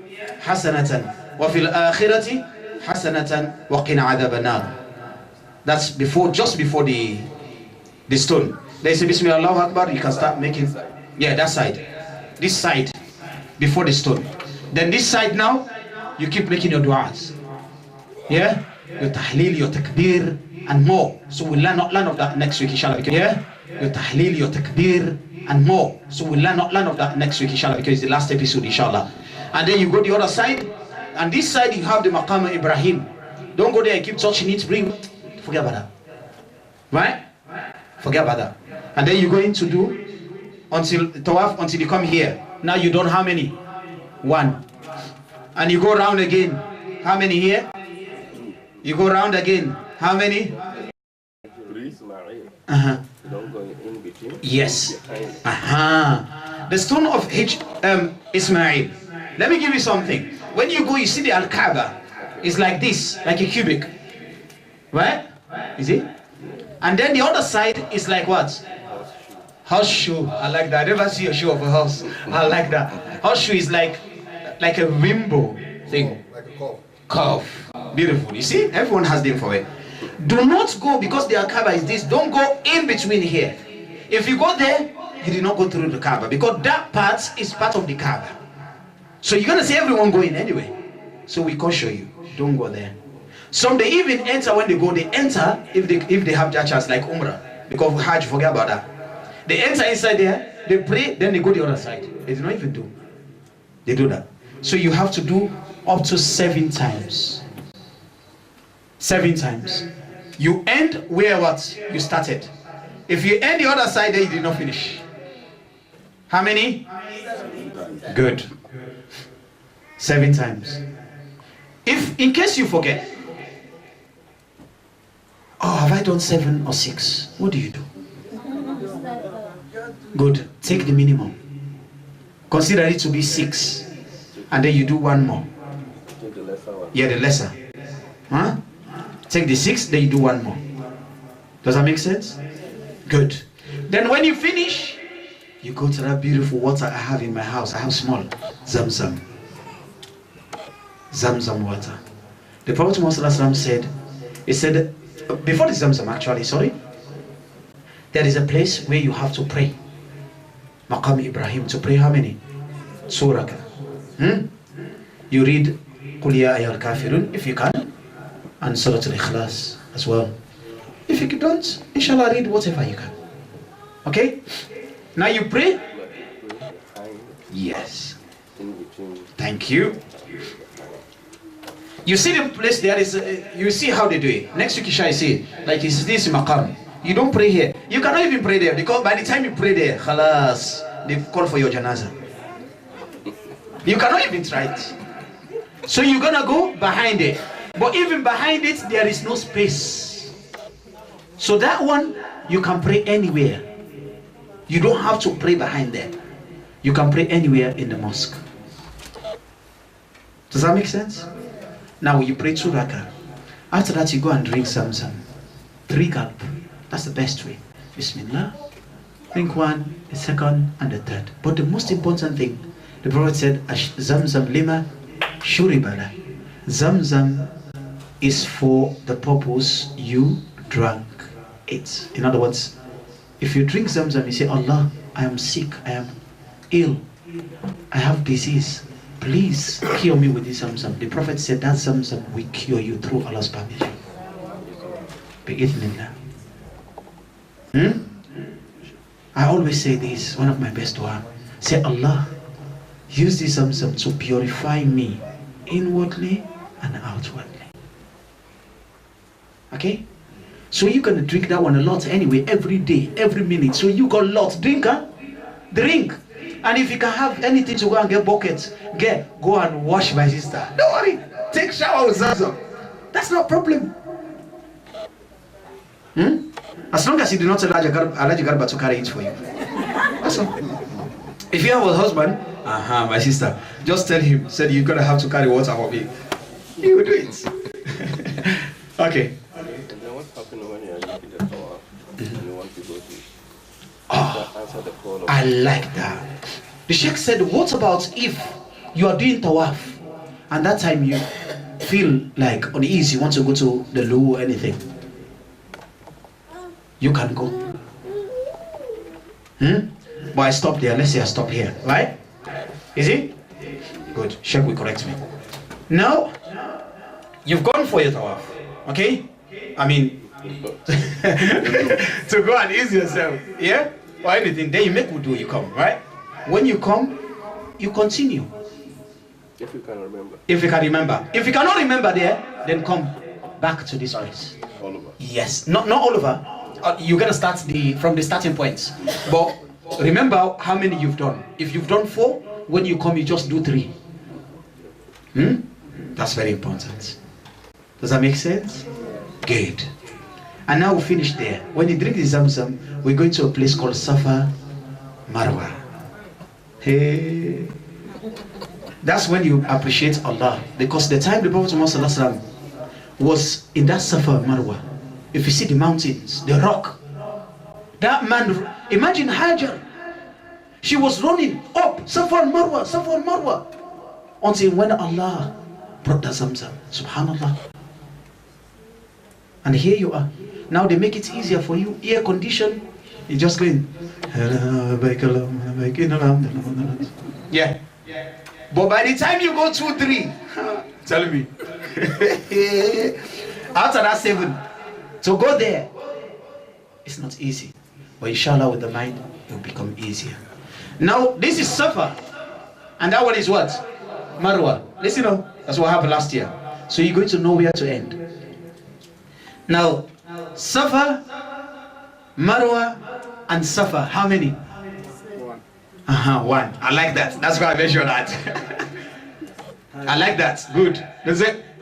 hasanatan wa fil akhirati hasanatan wa qina adhaban nar. That's just before the stone. They say Bismillah, Allahu Akbar, you can start making, yeah, that side. This side, before the stone. Then this side now, you keep making your du'as. Yeah? Your tahleel, your takbir, and more. So we'll learn of that next week, inshallah. Yeah? Your tahleel, your takbir, and more. So we'll learn of that next week, inshallah, because it's the last episode, inshallah. And then you go the other side, and this side you have the Maqam Ibrahim. Don't go there and keep touching it, forget about that. Right? Forget about that. And then you're going to do until tawaf, until you come here. Now you done how many? 1. And you go around again. How many here? You go around again. How many? Don't go in between. Yes. The stone of Ismail. Let me give you something. When you go, you see the Al-Kaaba. It's like this, like a cubic. Right? Is it? And then the other side is like what? Horseshoe. I like that. I never see a shoe of a horse. I like that. Horseshoe is like a rainbow thing. Like a curve. Curve. Beautiful. You see? Everyone has them for it. Do not go, because the Kaaba is this. Don't go in between here. If you go there, you did not go through the Kaaba, because that part is part of the Kaaba. So you're gonna see everyone going anyway. So we caution you. Don't go there. Some they even enter when they go. They enter if they have that chance, like Umrah, because Hajj, forget about that. They enter inside there, they pray, then they go the other side. They do not even do. They do that. So you have to do up to 7 times. 7 times. You end where what? You started. If you end the other side, then you did not finish. How many? 7. Good. 7 times. If in case you forget, oh, have I done 7 or 6? What do you do? Good. Take the minimum. Consider it to be 6. And then you do 1 more. Take the lesser one. Yeah, the lesser. Huh? Take the 6, then you do 1 more. Does that make sense? Good. Then when you finish, you go to that beautiful water I have in my house. I have small. Zamzam. Zamzam water. The Prophet Muhammad said, he said, before the Zamzam actually, sorry, there is a place where you have to pray. Maqam Ibrahim, to pray how many? Surah. You read Qul Ya Ayyuhal Kafirun if you can, and Surah Al-Ikhlas as well. If you don't, inshallah read whatever you can. Okay? Now you pray? Yes. Thank you. You see the place there is, you see how they do it. Next week Isha, I see it. Like it's this maqam. You don't pray here. You cannot even pray there, because by the time you pray there, khalas, they call for your janaza. You cannot even try it. So you're gonna go behind it. But even behind it, there is no space. So that one, you can pray anywhere. You don't have to pray behind there. You can pray anywhere in the mosque. Does that make sense? Now you pray 2 rakah. After that, you go and drink Zamzam. 3 gulp. That's the best way. Bismillah. Drink 1, the 2nd, and the 3rd. But the most important thing, the Prophet said, Zamzam lima shuribala. Zamzam is for the purpose you drank it. In other words, if you drink Zamzam, you say, Allah, I am sick, I am ill, I have disease. Please cure me with this Zamzam. The Prophet said that Zamzam will cure you through Allah's permission. Bi-idhnillah. I always say this, one of my best dua. Say, Allah, use this Zamzam to purify me inwardly and outwardly. Okay? So you're going to drink that one a lot anyway, every day, every minute. So you got lots. Drink, huh? Drink. And if you can have anything to go and get buckets, go and wash, my sister. Don't worry. Take shower with Zamzam. That's not a problem. As long as you do not allow your Garba to carry it for you. That's all. If you have a husband, my sister, just tell him, said you're going to have to carry water for me. He will do it. Okay. And then what happened when you are making the tawaf and you want to go to answer the call of I like that. The Sheikh said, what about if you are doing tawaf and that time you feel like uneasy, you want to go to the loo or anything? You can go. But I stop there. Let's say I stop here, right? Is it? Good. Sheikh will correct me. Now, you've gone for your tawaf, okay? I mean, to go and ease yourself, yeah? Or anything, then you make wudu, you come, right? When you come, you continue. if you can remember. If you can remember. If you cannot remember there, then come back to this place. All over. Yes, not all over. You're gonna start from the starting points. But remember how many you've done. If you've done 4, when you come, you just do 3. That's very important. Does that make sense? Good. And now we finish there. When you drink the Zamzam, we're going to a place called Safa Marwa. Hey. That's when you appreciate Allah. Because the time the Prophet Muhammad was in that Safa Marwa, if you see the mountains, the rock, that man, imagine Hajar. She was running up Safa Marwa, Safa Marwa, until when Allah brought the Zamzam. Subhanallah. And here you are. Now they make it easier for you. Air condition. You just go in. Yeah. But by the time you go 2, 3, tell me. After that 7, to go there, it's not easy. But inshallah with the mind, it will become easier. Now this is Safa. And that one is what? Marwa. Listen up. That's what happened last year. So you're going to know where to end. Now, Safa, Marwa, and Safa, how many? 1. 1. I like that. That's why I mentioned that. I like that. Good.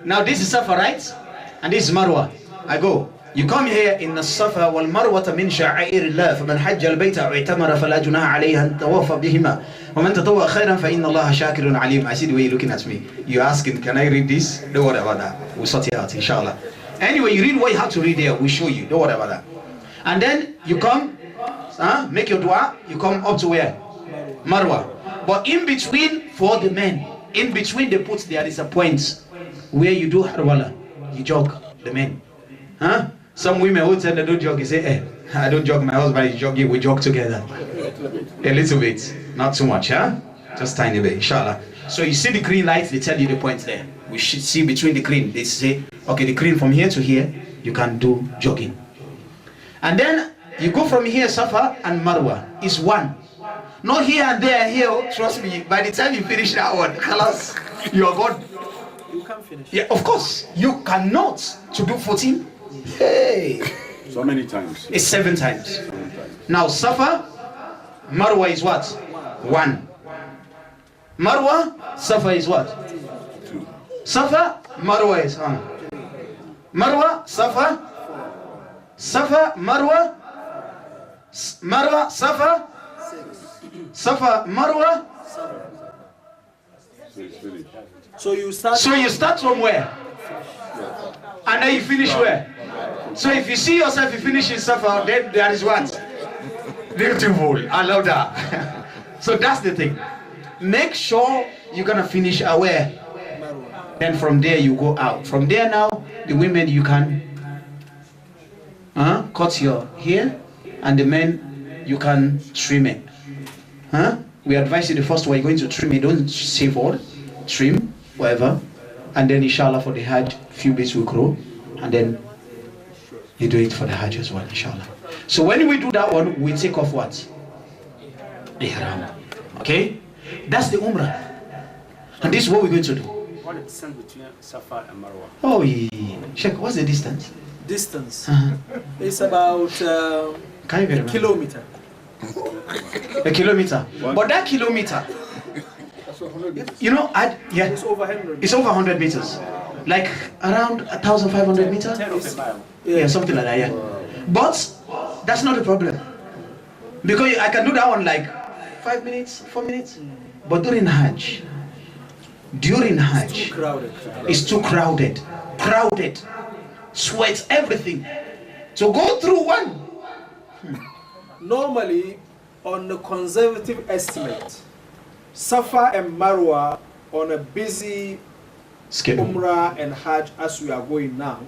Now this is Safa, right? And this is Marwa. I go. You come here in the Safa wal Marwa min sha'airillah faman hajja al-bayta wa i'tamara fala junaha alayhi an tawafa bihima wa man tatawwa khairan fa inna Allaha shakirun alim. I see the way you're looking at me. You're asking, can I read this? Don't worry about that. We'll sort it out, inshallah. Anyway, you read what you have to read there. We'll show you. Don't worry about that. And then you come, make your dua. You come up to where? Marwa. But in between, for the men, in between they put there is a point where you do harwala. You jog, the men. Some women who tell they don't jog, you say, I don't jog, my husband is jogging, we jog together. A little bit. Not too much, just tiny bit, inshallah. So you see the green light, they tell you the points there. We should see between the green. They say, okay, the green from here to here, you can do jogging. And then you go from here, Safa and Marwa is 1. Not here and there, here, trust me, by the time you finish that one, khalas, you are gone. You can finish. Yeah, of course. You cannot to do 14. Hey. So many times. It's 7 times. Now Safa, Marwa is what? 1. Marwa, Safa is what? 2. Safa, Marwa is Marwa, Safa, Safa, Marwa, Marwa, Safa, Safa, Marwa. So it's finished. So you start. So you start from where? And then you finish where? So if you see yourself, you finish in Safa, then there is what? Beautiful. I love that. So that's the thing. Make sure you're gonna finish where? Then from there you go out. From there now, the women you can cut your hair, and the men you can trim it. We advise you the first one, you're going to trim it, don't shave all, trim, whatever. And then inshallah for the Hajj, few bits will grow, and then you do it for the Hajj as well, inshallah. So when we do that one, we take off what? Ihram. Okay? That's the Umrah. And this is what we're going to do. What is the distance between Safa and Marwa? Oh, yeah. Sheikh, what's the distance? Distance. It's about a kilometer. A kilometer. But that kilometer, you know, yeah, It's over 100. it's over 100 meters. Like around 1,500 meters. Yeah, something like that, yeah. But that's not the problem. Because I can do that one like 5 minutes, 4 minutes. But during Hajj, it's too crowded. Crowded. Sweat, everything. So go through one. Normally, on the conservative estimate, Safa and Marwa on a busy Schedule. Umrah and Hajj as we are going now,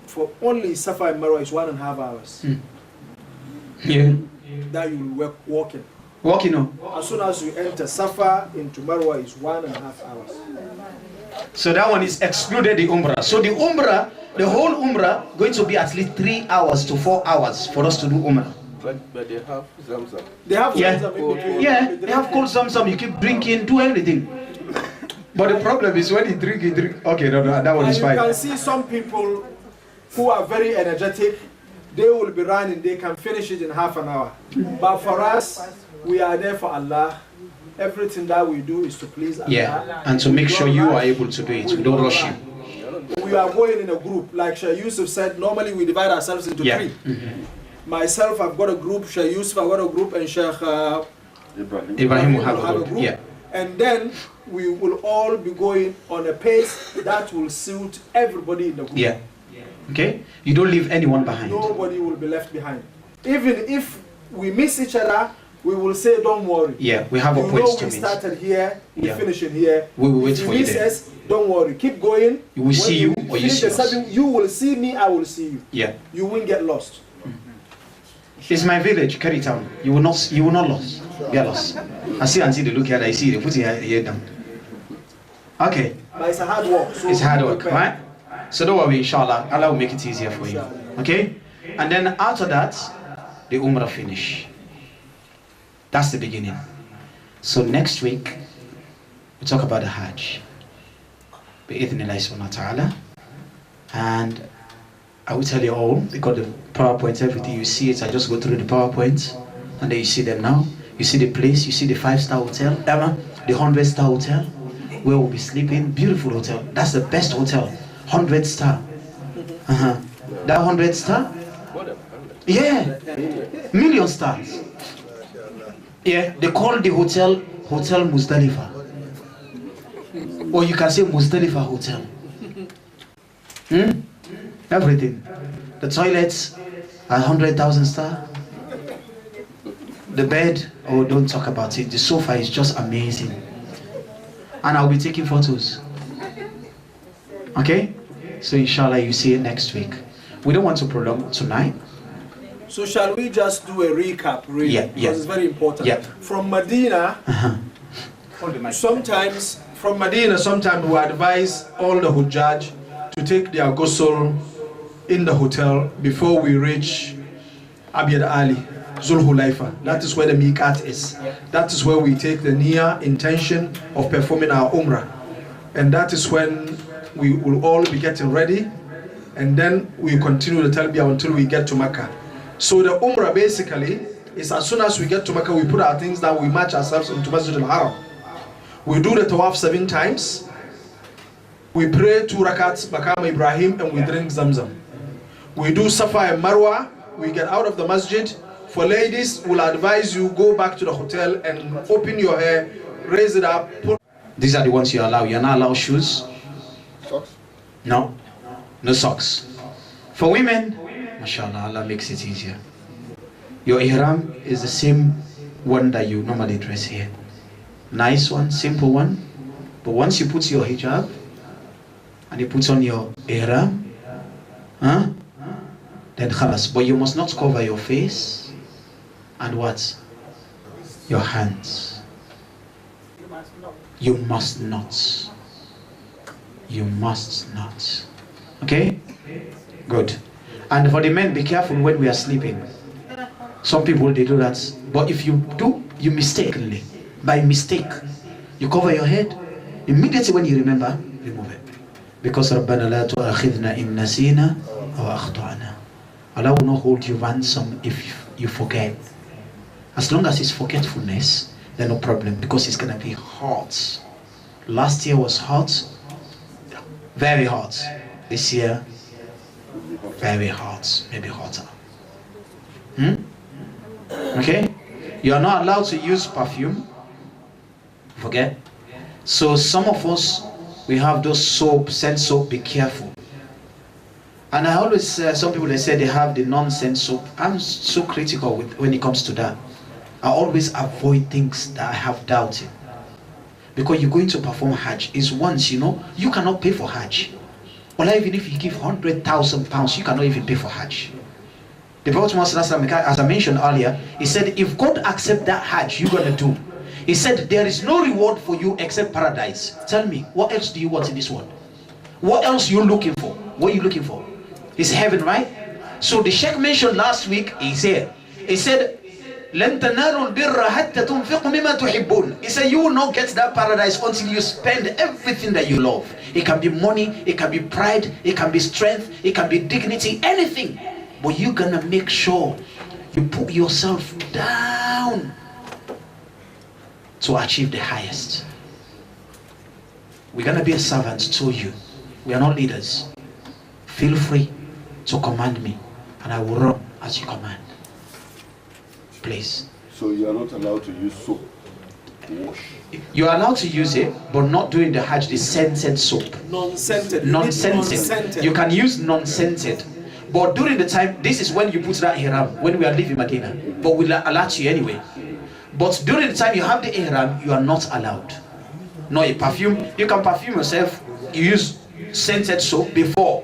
for only Safa and Marwa is 1.5 hours. Yeah. That you will work walking. Walking on. As soon as you enter Safa into Marwa is 1.5 hours. So that one is excluded the Umrah. So the Umrah, the whole Umrah, going to be at least 3 hours to 4 hours for us to do Umrah. But they have Zamzam. They have Yeah. Zamzam in between. Yeah, they have cold Zamzam, you keep drinking, do everything. But the problem is when you drink. Okay, no, that one And is you fine. can see some people who are very energetic, they will be running, they can finish it in half an hour. But for us, we are there for Allah. Everything that we do is to please Allah. Yeah, and to make sure you are able to do it. We don't rush you. We are going in a group. Like Sheikh Yusuf said, normally we divide ourselves into Yeah. 3. Myself, I've got a group, Sheikh Yusuf, I've got a group, and Sheikh Ibrahim will have a group. Yeah. And then we will all be going on a pace that will suit everybody in the group. Yeah. Okay? You don't leave anyone behind. Nobody will be left behind. Even if we miss each other, we will say, don't worry. Yeah, we have a You point know to we meet. started here, we Yeah. finish in here. We will wait If for you you miss there. us, don't worry. Keep going. You will see you or you finish see the us. 7, you will see me, I will see you. Yeah. You won't get lost. It's my village, Kerry Town. You will not lose. Get lost. I see until they look at it, I see they put your head down. Okay. But it's a hard work. So It's hard be work, prepared. right? So don't worry, inshallah. Allah will make it easier for you. Okay? And then after that, the Umrah finish. That's the beginning. So next week, we talk about the Hajj. Bi-idhnillahi subhanahu wa ta'ala. And I will tell you all, because the PowerPoint, everything, you see it, I just go through the PowerPoint, and then you see them now. You see the place, you see the 5-star hotel, the 100-star hotel, where we'll be sleeping, beautiful hotel. That's the best hotel, 100-star. That 100-star? Yeah, million stars. Yeah, they call the hotel Muzdalifa. Or you can say Muzdalifa Hotel. Everything. The toilets are 100,000 star. The bed, oh, don't talk about it. The sofa is just amazing. And I'll be taking photos. Okay? So inshallah you see it next week. We don't want to prolong tonight. So shall we just do a recap, really? Yeah, because yeah. it's very important. Yeah. From Medina, sometimes we advise all the Hujjaj to take their ghusl in the hotel before we reach Abiyad Ali, Zulhulaifa. That is where the miqat is. That is where we take the niyyah intention of performing our umrah. And that is when we will all be getting ready. And then we continue the talbiyah until we get to Makkah. So the umrah basically is as soon as we get to Makkah, we put our things down, we match ourselves into Masjid al-Haram. We do the tawaf 7 times. We pray 2 rakats, Maqam Ibrahim, and we drink Zamzam. We do Safa and Marwa. We get out of the masjid. For ladies, we'll advise you go back to the hotel and open your hair, raise it up. These are the ones you allow. You're not allowed shoes. Socks? No. No socks. For women, mashallah, Allah makes it easier. Your ihram is the same one that you normally dress here. Nice one, simple one. But once you put your hijab and you put on your ihram, then khalas. But you must not cover your face and what? Your hands. You must not. You must not. Okay? Good. And for the men, be careful when we are sleeping. Some people, they do that. But if you do, you mistakenly, by mistake, you cover your head, immediately when you remember, remove it. Because رَبَّنَا لَا تُؤَخِذْنَا إِن نَسِينَا أَوْ أَخْطَأْنَا. Allah will not hold you ransom if you forget. As long as it's forgetfulness, then no problem, because it's gonna be hot. Last year was hot, very hot. This year, very hot, maybe hotter. Okay? You are not allowed to use perfume. Forget. So some of us, we have those soap, scent soap, be careful. And I always, some people, they say they have the non-scent soap. I'm so critical when it comes to that. I always avoid things that I have doubt in. Because you're going to perform Hajj is once, you know, you cannot pay for Hajj. Or even if you give 100,000 pounds, you cannot even pay for Hajj. The Prophet Muhammad, as I mentioned earlier, he said, if God accepts that Hajj you're going to do, he said, there is no reward for you except paradise. Tell me, what else do you want in this world? What else are you looking for? What are you looking for? It's heaven, right? So the Sheikh mentioned last week, he said, لن تنالوا البر حتى تنفقوا مما تحبون. He said, you will not get that paradise until you spend everything that you love. It can be money, it can be pride, it can be strength, it can be dignity, anything. But you're gonna make sure you put yourself down to achieve the highest. We're gonna be a servant to you. We are not leaders. Feel free to command me, and I will run as you command. Please. So you are not allowed to use soap to wash? You are allowed to use it, but not during the Hajj, the scented soap. Non-scented. Non-scented. You can use non-scented. But during the time, this is when you put that ihram, when we are leaving Medina. But we'll allow you anyway. But during the time you have the ihram, you are not allowed. No, a perfume, you can perfume yourself, you use scented soap before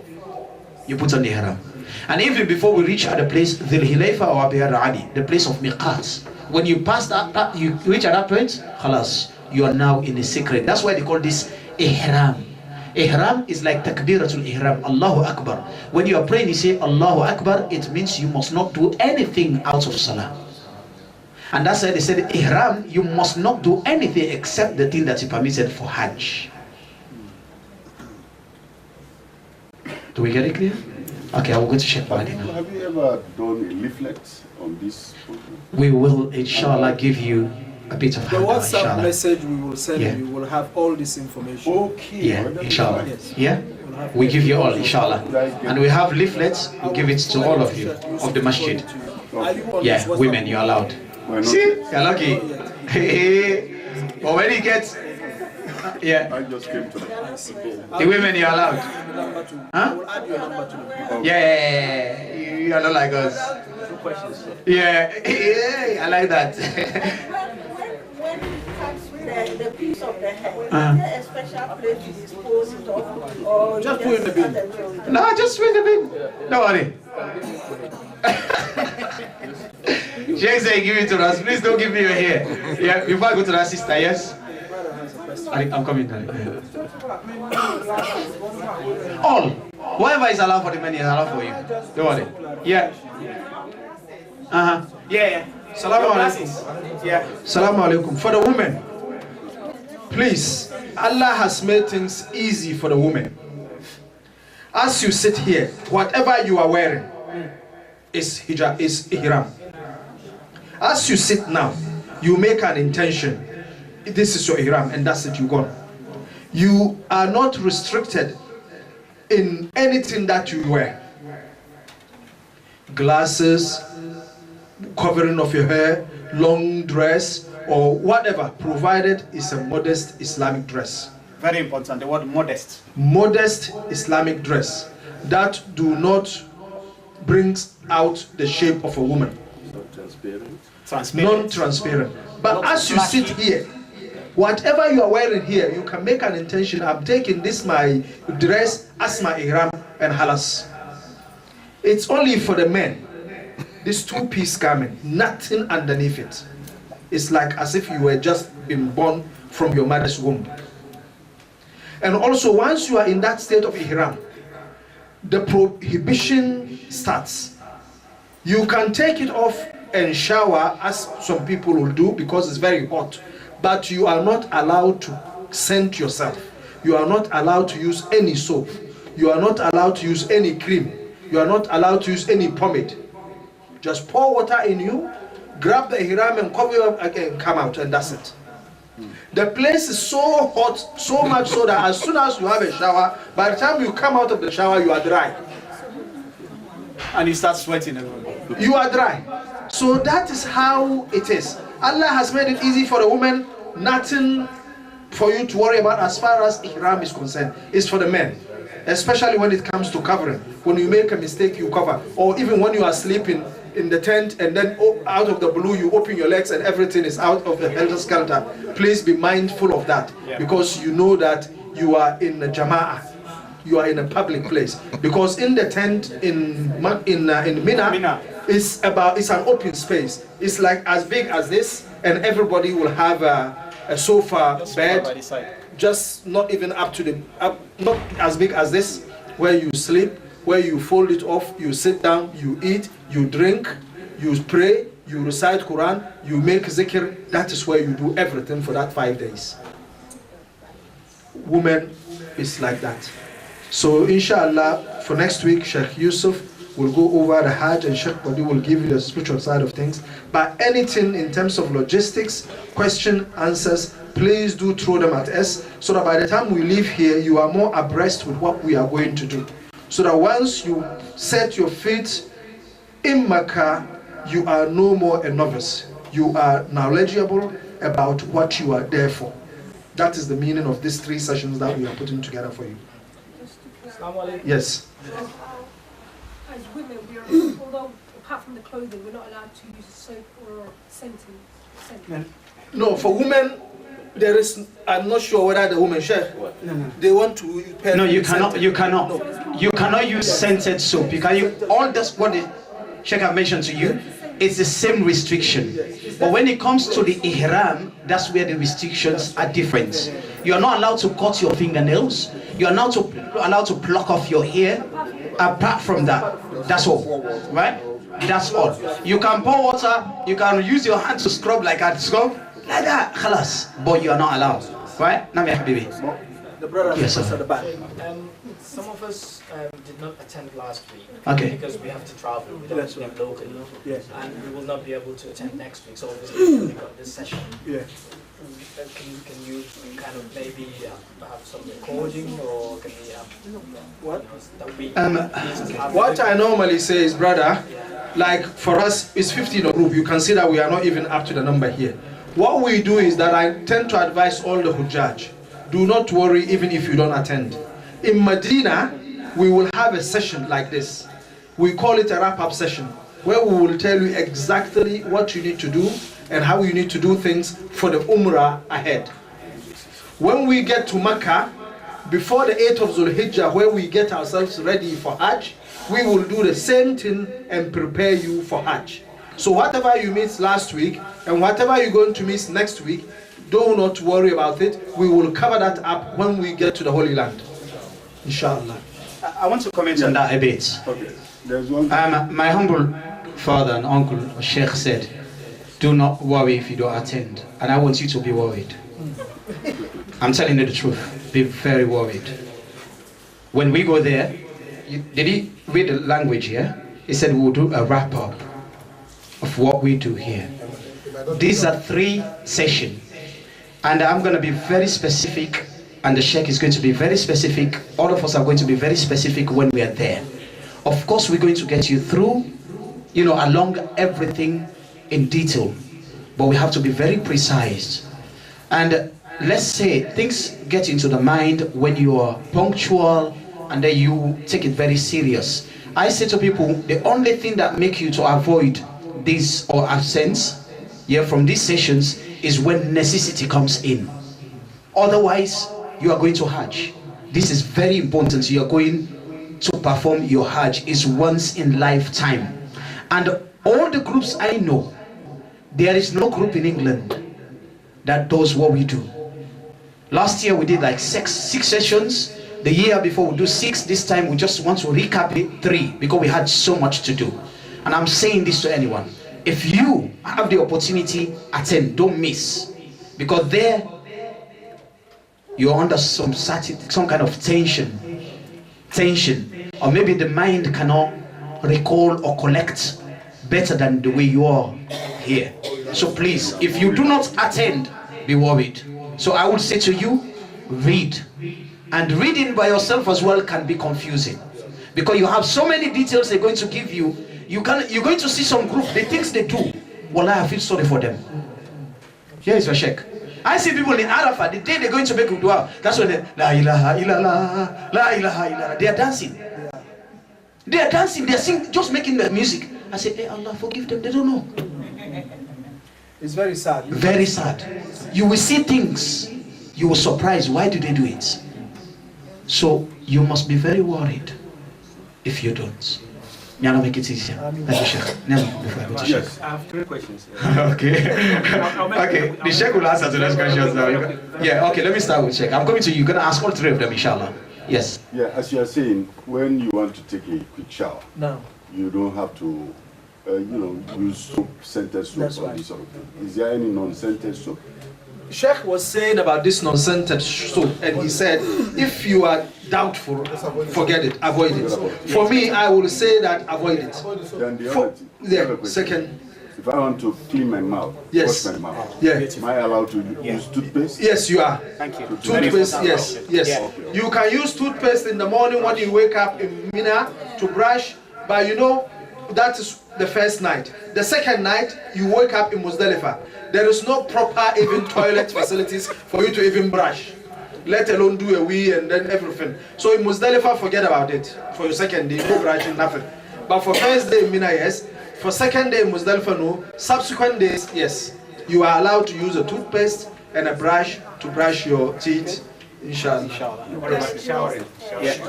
you put on the ihram. And even before we reach at the place, Dhul Hulayfa or Abiyar Ali, the place of Miqat. When you pass that, you reach at that point, khalas, you are now in the secret. That's why they call this ihram. Ihram is like takbiratul ihram, Allahu Akbar. When you are praying, you say Allahu Akbar, it means you must not do anything out of salah. And that's why they said ihram, you must not do anything except the thing that is permitted for Hajj. Do we get it clear? Okay, I will go to Sheikh Wadi now. Have you ever done a leaflet on this program? We will, inshallah, give you a bit of The handout, WhatsApp inshallah. message we will send Yeah. you will have all this information. Okay. Yeah, inshallah. Yes. Yeah? We give you all, inshallah. And we have leaflets, we give it to all of you, of the masjid. Are you on Yeah, this WhatsApp? women, you're allowed. Why not? See, you're lucky. But when you get, yeah, I just came to the women, you're allowed. I Huh? will add your number to the Yeah, you are not like us. Yeah, I like that. When the piece of the head, is Uh-huh. there a special place to dispose it of? Or Just you put it in the bin. add and throw it? No, just wait a bit. Don't worry. Sheikh say give it to us. Please don't give me your hair. Yeah, before I go to that sister, yes? I'm coming down. All. Whatever is allowed for the men is allowed for you. Don't worry. Yeah. Uh-huh. Yeah. Salaam alaikum. Yeah. Salaam alaikum. For the women, please, Allah has made things easy for the women. As you sit here, whatever you are wearing is hijab, is ihram. As you sit now, you make an intention. This is your ihram, and that's it, you go. You are not restricted in anything that you wear. Glasses, covering of your hair, long dress, or whatever, provided it's a modest Islamic dress. Very important, the word modest. Modest Islamic dress that do not bring out the shape of a woman. Transparent. Non-transparent. But Not as you flashy. sit here, whatever you are wearing here, you can make an intention. I'm taking this my dress as my ihram and halas. It's only for the men. This two-piece garment, nothing underneath it. It's like as if you were just been born from your mother's womb. And also, once you are in that state of ihram, the prohibition starts. You can take it off and shower, as some people will do, because it's very hot. But you are not allowed to scent yourself. You are not allowed to use any soap. You are not allowed to use any cream. You are not allowed to use any pomade. Just pour water in you, grab the ihram and cover it up again, come out, and that's it. The place is so hot, so much so that as soon as you have a shower, by the time you come out of the shower, you are dry. And you start sweating. You are dry. So that is how it is. Allah has made it easy for the woman. Nothing for you to worry about as far as ihram is concerned. It's for the men. Especially when it comes to covering. When you make a mistake, you cover. Or even when you are sleeping in the tent and then out of the blue you open your legs and everything is out of the helter-skelter. Please be mindful of that, because you know that you are in a jama'ah. You are in a public place. Because in the tent in Mina, it's an open space. It's like as big as this, and everybody will have a sofa bed, just not even up to not as big as this, where you sleep, where you fold it off, you sit down, you eat, you drink, you pray, you recite Quran, you make zikr. That is where you do everything for that 5 days. Women is like that. So inshallah, for next week, Sheikh Yusuf will go over the Hajj and Sheikh Badi will give you the spiritual side of things. But anything in terms of logistics, question, answers, please do throw them at us, so that by the time we leave here, you are more abreast with what we are going to do. So that once you set your feet in Makkah, you are no more a novice. You are knowledgeable about what you are there for. That is the meaning of these 3 sessions that we are putting together for you. Yes. As women, we are, although apart from the clothing, we're not allowed to use soap or scenting. No, for women, there is. I'm not sure whether the women share. They want to. No, you cannot. You cannot. No. You cannot use scented soap. You can. All that's what the Sheikh have mentioned to you. It's the same restriction. But when it comes to the ihram, that's where the restrictions are different. You are not allowed to cut your fingernails. You are not allowed to pluck off your hair. Apart from that, that's all. Right? That's all. You can pour water. You can use your hand to scrub like I scrub. Like that, khalas. But you are not allowed. Right? Nami Habibi. The brother yes, at the back. Some of us did not attend last week because we have to travel. We don't live locally. Yes. And we will not be able to attend next week. So obviously we got this session. Yeah. Can you kind of maybe have some recording, or can we have what? What I normally say is, brother, like for us, it's 15 a group. You can see that we are not even up to the number here. What we do is that I tend to advise all the Hujjaj, do not worry even if you don't attend. In Medina, we will have a session like this. We call it a wrap-up session, where we will tell you exactly what you need to do and how you need to do things for the Umrah ahead. When we get to Makkah, before the 8th of Zulhijjah, where we get ourselves ready for Hajj, we will do the same thing and prepare you for Hajj. So whatever you missed last week and whatever you're going to miss next week, do not worry about it. We will cover that up when we get to the Holy Land. Inshallah. I want to comment on that a bit. Okay. There's one. My humble father and uncle, Sheikh, said, do not worry if you don't attend. And I want you to be worried. I'm telling you the truth. Be very worried. When we go there, did he read the language here? He said we'll do a wrap-up of what we do here. These are 3 sessions. And I'm going to be very specific, and the Sheikh is going to be very specific. All of us are going to be very specific when we are there. Of course, we're going to get you through, along everything in detail. But we have to be very precise. And let's say things get into the mind when you are punctual and then you take it very serious. I say to people, the only thing that makes you to avoid this or absence from these sessions is when necessity comes in. Otherwise, you are going to Hajj. This is very important. You are going to perform your Hajj. It's once in lifetime. And all the groups I know, there is no group in England that does what we do. Last year we did like six sessions. The year before we do 6. This time we just want to recap it 3 because we had so much to do. And I'm saying this to anyone. If you have the opportunity, attend, don't miss. Because there, you're under some kind of tension. Or maybe the mind cannot recall or collect better than the way you are here. So please, if you do not attend, be worried. So I would say to you, read. And reading by yourself as well can be confusing, because you have so many details they're going to give you. You're going to see some group, the things they do, wallah, I feel sorry for them. Here is your sheikh. I see people in Arafah, the day they're going to make dua, that's when they, la ilaha illallah, la ilaha illallah. They are dancing. They are dancing, they are singing, just making the music. I say, hey Allah, forgive them, they don't know. It's very sad. Very sad. You will see things, you will surprise, why do they do it? So you must be very worried if you don't. May Allah make it easier. Thank you, Sheikh. Now, before I go to Sheikh. Yes, I have 3 questions. Okay. Okay, the Sheikh will answer to those questions now. Yeah, okay, let me start with Sheikh. I'm coming to you. You're going to ask all 3 of them, inshallah. Yes. Yeah, as you are saying, when you want to take a quick shower, No. you don't have to, use soap, scented soap, That's or right. this sort of thing. Is there any non-scented soap? Sheikh was saying about this non-scented soap, and he said, if you are doubtful, forget it, avoid it. For me, I will say that avoid it. Then the For, other thing, the other question. second, If I want to clean my mouth, Yes. wash my mouth, yeah. am I allowed to use toothpaste? Yes, you are. Thank you. Toothpaste, yes, yes. You can use toothpaste in the morning when you wake up in Mina to brush, but you know, that is the first night. The second night, you wake up in Muzdalifah. There is no proper even toilet facilities for you to even brush, let alone do a wee and then everything. So in Muzdalifah, forget about it. For your second day, no brushing, nothing. But for first day in Mina, yes. For second day in Muzdalifah, no. Subsequent days, yes. You are allowed to use a toothpaste and a brush to brush your teeth, inshallah. What about showering?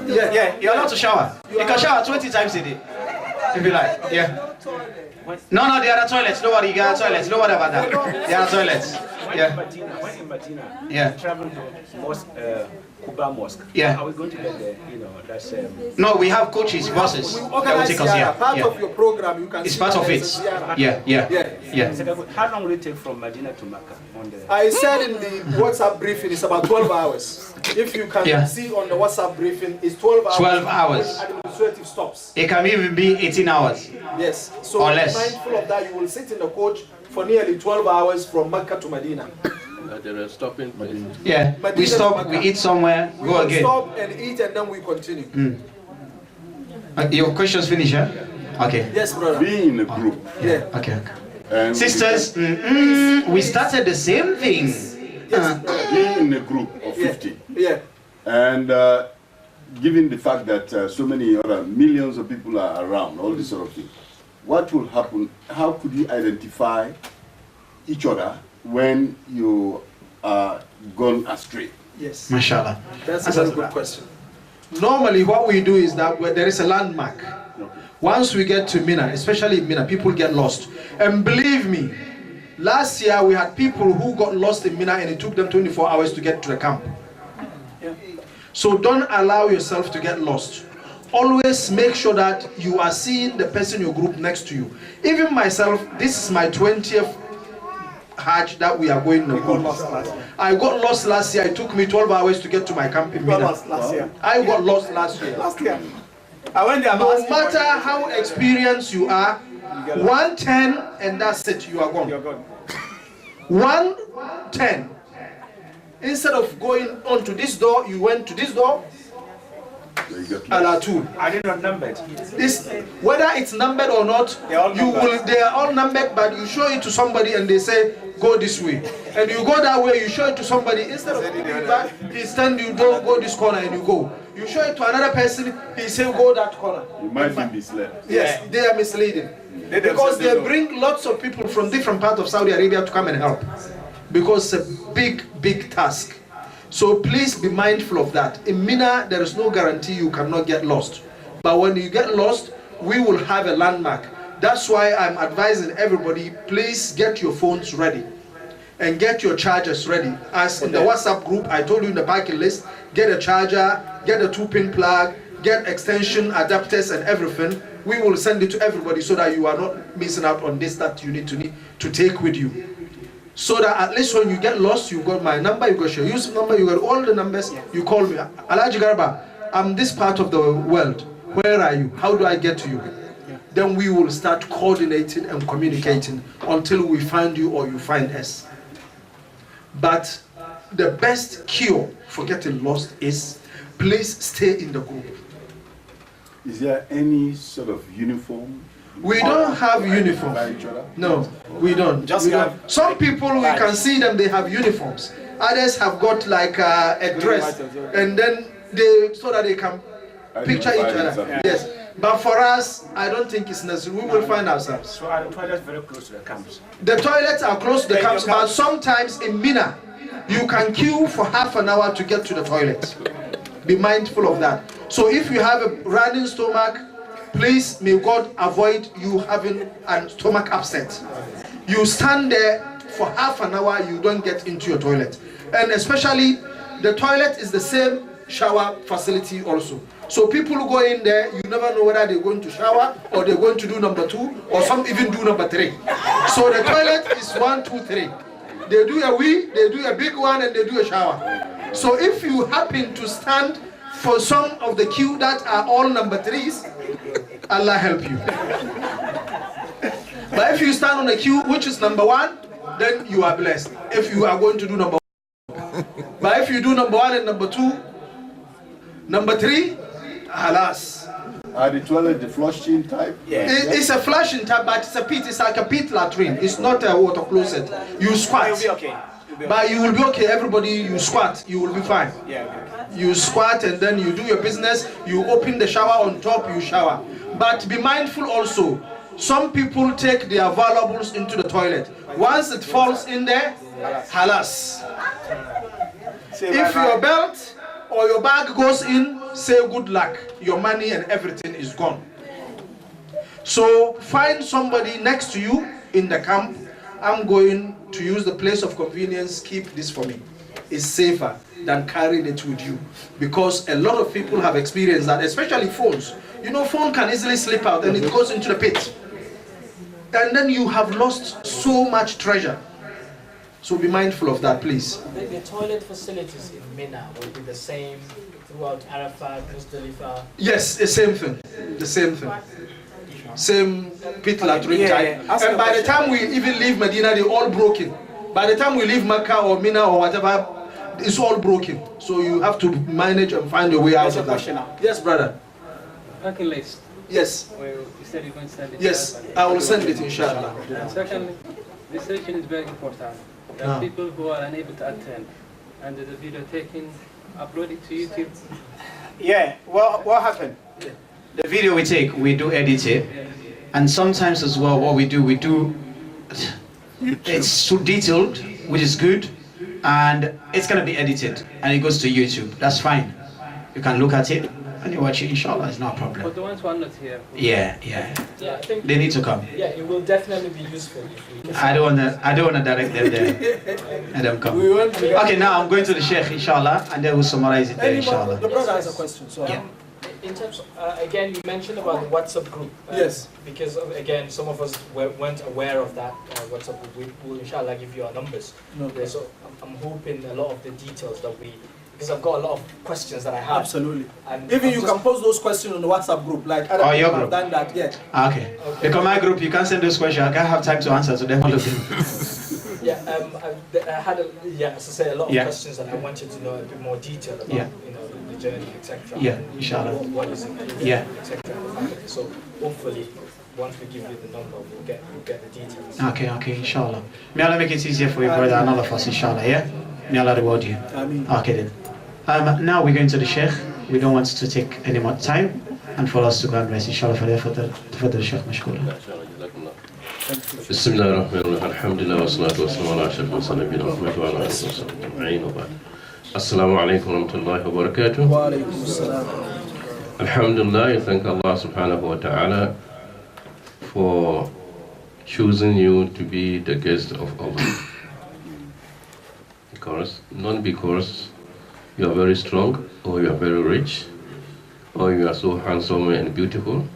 Yeah, you're allowed to shower. You can shower 20 times a day, if you like. Yeah. No, there are toilets. Don't worry, you got toilets. Don't worry about that. There are toilets. Yeah. When in Medina, Yeah. travel to mosque, Kuba Mosque. Yeah. Are we going to get there? That's No, we have coaches, buses that will take us here. Part Yeah. of your program, you can It's see part of that it. there's a ziyarah. Yeah. How long will it take from Medina to Mecca on the? I said in the WhatsApp briefing it's about 12 hours. If you can Yeah. see on the WhatsApp briefing, it's 12 hours. 12 hours. With administrative stops. It can even be 18 hours. Yes. So Or less. mindful of that, you will sit in the coach for nearly 12 hours from Mecca to Medina. There are stopping places. Yeah. We stop, we eat somewhere, We go will again. stop and eat and then we continue. Your questions finish, yeah? Okay. Yes, brother. Being in a group, Yeah. Okay. and Sisters, we started the same thing. being in a group of 50, Yeah. and given the fact that so many other millions of people are around, all this sort of thing, what will happen? How could you identify each other when you are gone astray? Yes. Mashallah. That's a very good question. Normally, what we do is that where there is a landmark. Once we get to Mina, especially in Mina, people get lost. And believe me, last year we had people who got lost in Mina and it took them 24 hours to get to the camp. So don't allow yourself to get lost. Always make sure that you are seeing the person in your group next to you. Even myself, this is my 20th Hajj that we are going to go. I got lost last year. It took me 12 hours to get to my camp in Mina. I got lost last year. I went there. No matter how experienced you are, 110 and that's it, you are gone. 110. Instead of going on to this door, you went to this door. Ala2. I did not number it. This, whether it's numbered or not, they are all numbered, but you show it to somebody and they say, go this way. And you go that way, you show it to somebody, instead of giving it back, he stand, you don't go this corner and you go. You show it to another person, he say, go that corner. You might be misled. Yes, they are misleading. Because they bring lots of people from different parts of Saudi Arabia to come and help. Because it's a big, big task. So please be mindful of that. In Mina, there is no guarantee you cannot get lost. But when you get lost, we will have a landmark. That's why I'm advising everybody, please get your phones ready. And get your chargers ready. As in the WhatsApp group, I told you in the parking list, get a charger, get a 2-pin plug, get extension adapters and everything. We will send it to everybody so that you are not missing out on this that you need to take with you. So that at least when you get lost, you got my number, you got your use number, you got all the numbers, you call me. Alhaji Garba, I'm this part of the world. Where are you? How do I get to you? then we will start coordinating and communicating until we find you or you find us. But the best cure for getting lost is please stay in the group. Is there any sort of uniform? We don't have uniform. No, we don't. Some people, we can see them, they have uniforms. Others have got like a dress, and then so that they can picture each other. Yes. But for us, I don't think it's necessary. We will find ourselves. So are the toilets very close to the camps? The toilets are close to the camps, but sometimes in Mina, you can queue for half an hour to get to the toilet. Be mindful of that. So if you have a running stomach, please, may God avoid you having a stomach upset. You stand there for half an hour, you don't get into your toilet. And especially, the toilet is the same shower facility also. So people who go in there, you never know whether they're going to shower or they're going to do number 2 or some even do number 3. So the toilet is 1, 2, 3. They do a wee, they do a big one, and they do a shower. So if you happen to stand for some of the queue that are all number 3s, Allah help you. But if you stand on a queue which is number 1, then you are blessed. If you are going to do number 1. But if you do number 1 and number 2, number 3, alas. Are the toilet the flushing type? It's a flushing type, but it's a pit. It's like a pit latrine. It's not a water closet. You squat. You'll be okay. But you will be okay. Everybody, you squat. You will be fine. You squat and then you do your business. You open the shower on top. You shower. But be mindful also. Some people take their valuables into the toilet. Once it falls in there, halas. If your belt or your bag goes in, say good luck. Your money and everything is gone. So find somebody next to you in the camp. I'm going to use the place of convenience. Keep this for me. It's safer than carrying it with you, because a lot of people have experienced that, especially phones. You know, phone can easily slip out and it goes into the pit. And then you have lost so much treasure. So be mindful of that, please. The toilet facilities in Mina will be the same throughout Arafat, Muzdalifah? Yes, the same thing. The same thing. Same pit latrine type. And by the time we even leave Medina, they're all broken. By the time we leave Mecca or Mina or whatever, it's all broken. So you have to manage and find a way out of that. Yes, brother. Parking list. Yes. Well, you said you're going to send it. Yes, I will send it, inshallah. And secondly, this session is very important. There are people who are unable to attend, and the video taken, uploaded to YouTube. Yeah, well, what happened? The video we take, we do edit it. And sometimes as well, what we do, it's too detailed, which is good. And it's going to be edited, and it goes to YouTube. That's fine. You can look at it, and you watch it, inshallah, it's not a problem. But the ones who are not here. Yeah, I think they need to come. Yeah, it will definitely be useful if we I don't wanna direct them there. Let them come. Okay, now I'm going to the Sheikh, inshallah, and then we'll summarize it there, inshallah. The brother has a question. So yeah. In terms of, again, you mentioned about the WhatsApp group. Yes. Because, again, some of us weren't aware of that WhatsApp group. We will, inshallah, give you our numbers. Okay. So I'm hoping a lot of the details that because I've got a lot of questions that I have. Absolutely. And even you can post those questions on the WhatsApp group, like other people have done that, yeah. Okay. Because my group, you can't send those questions. I can't have time to answer to them all of them. Yeah, I had, as I say, a lot of questions, and I wanted to know a bit more detail about, the journey, etc. Yeah, inshallah. What is it? Etc. So hopefully, once we give you the number, we'll get the details. Okay, inshallah. May Allah make it easier for you, brother, and all of us, inshallah, yeah? May Allah reward you. Ameen. Okay then. Now we're going to the Sheikh. We don't want to take any more time, and for us to go and rest, inshallah, for the Sheikh, mashkura. بسم الله الرحمن الرحيم الحمد لله والصلاة والسلام على أشرف المرسلين نبينا محمد وعلى آله وصحبه أجمعين وبعد السلام عليكم ورحمة الله وبركاته. وعليكم السلام. Alhamdulillah, I thank Allah subhanahu wa ta'ala for choosing you to be the guest of Allah. Not because you are very strong, or you are very rich, or you are so handsome and beautiful,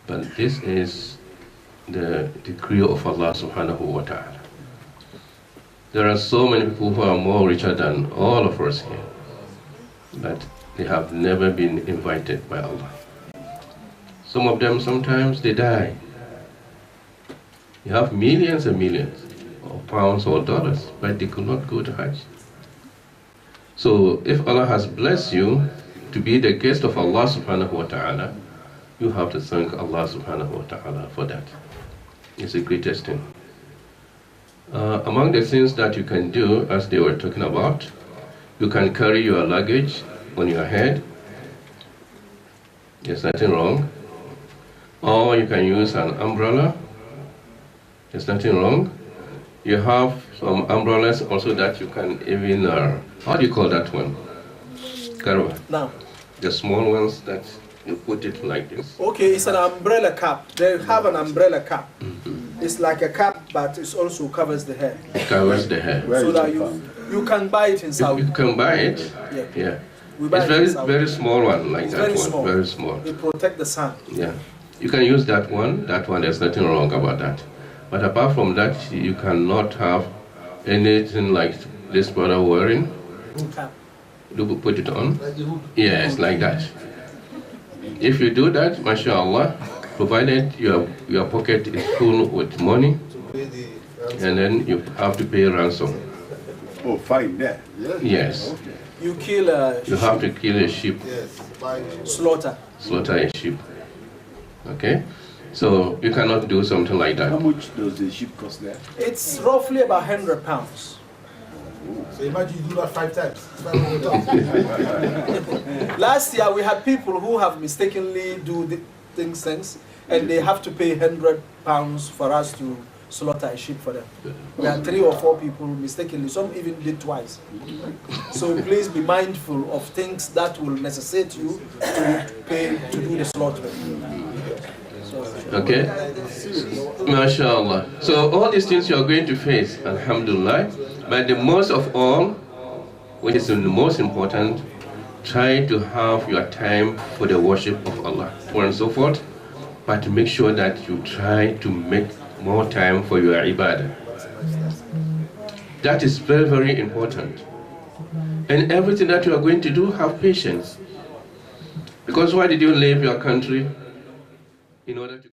but this is the decree of Allah subhanahu wa ta'ala. There are so many people who are more richer than all of us here, but they have never been invited by Allah. Some of them sometimes they die. You have millions and millions of pounds or dollars, but they could not go to Hajj. So if Allah has blessed you to be the guest of Allah subhanahu wa ta'ala, you have to thank Allah subhanahu wa ta'ala for that. It's the greatest thing. Among the things that you can do, as they were talking about, you can carry your luggage on your head. There's nothing wrong. Or you can use an umbrella. There's nothing wrong. You have some umbrellas also that you can even, how do you call that one? Karwa. Now. The small ones that you put it like this. Okay, it's an umbrella cap. They have an umbrella cap. It's like a cap, but it also covers the hair. Covers the hair. So that you can buy it in Saudi. You can buy it. Yeah. It's very small one, like that one. Very small. They protect the sun. Yeah. You can use that one. That one, there's nothing wrong about that. But apart from that, you cannot have anything like this brother wearing. You put it on. Yes, like that. If you do that, mashallah, provided your pocket is full with money, and then you have to pay ransom. Oh, fine, there. Yes. You kill a You have to kill a sheep. slaughter. Slaughter a sheep. Okay? So you cannot do something like that. How much does the sheep cost there? It's roughly about £100. So imagine you do that 5 times. Last year we had people who have mistakenly do things, and they have to pay £100 for us to slaughter a sheep for them. We had 3 or 4 people mistakenly, some even did twice. So please be mindful of things that will necessitate you to pay to do the slaughter. Okay? MashaAllah. So all these things you are going to face, alhamdulillah. But the most of all, which is the most important, try to have your time for the worship of Allah, so on and so forth. But make sure that you try to make more time for your ibadah. That is very, very important. And everything that you are going to do, have patience. Because why did you leave your country? In order to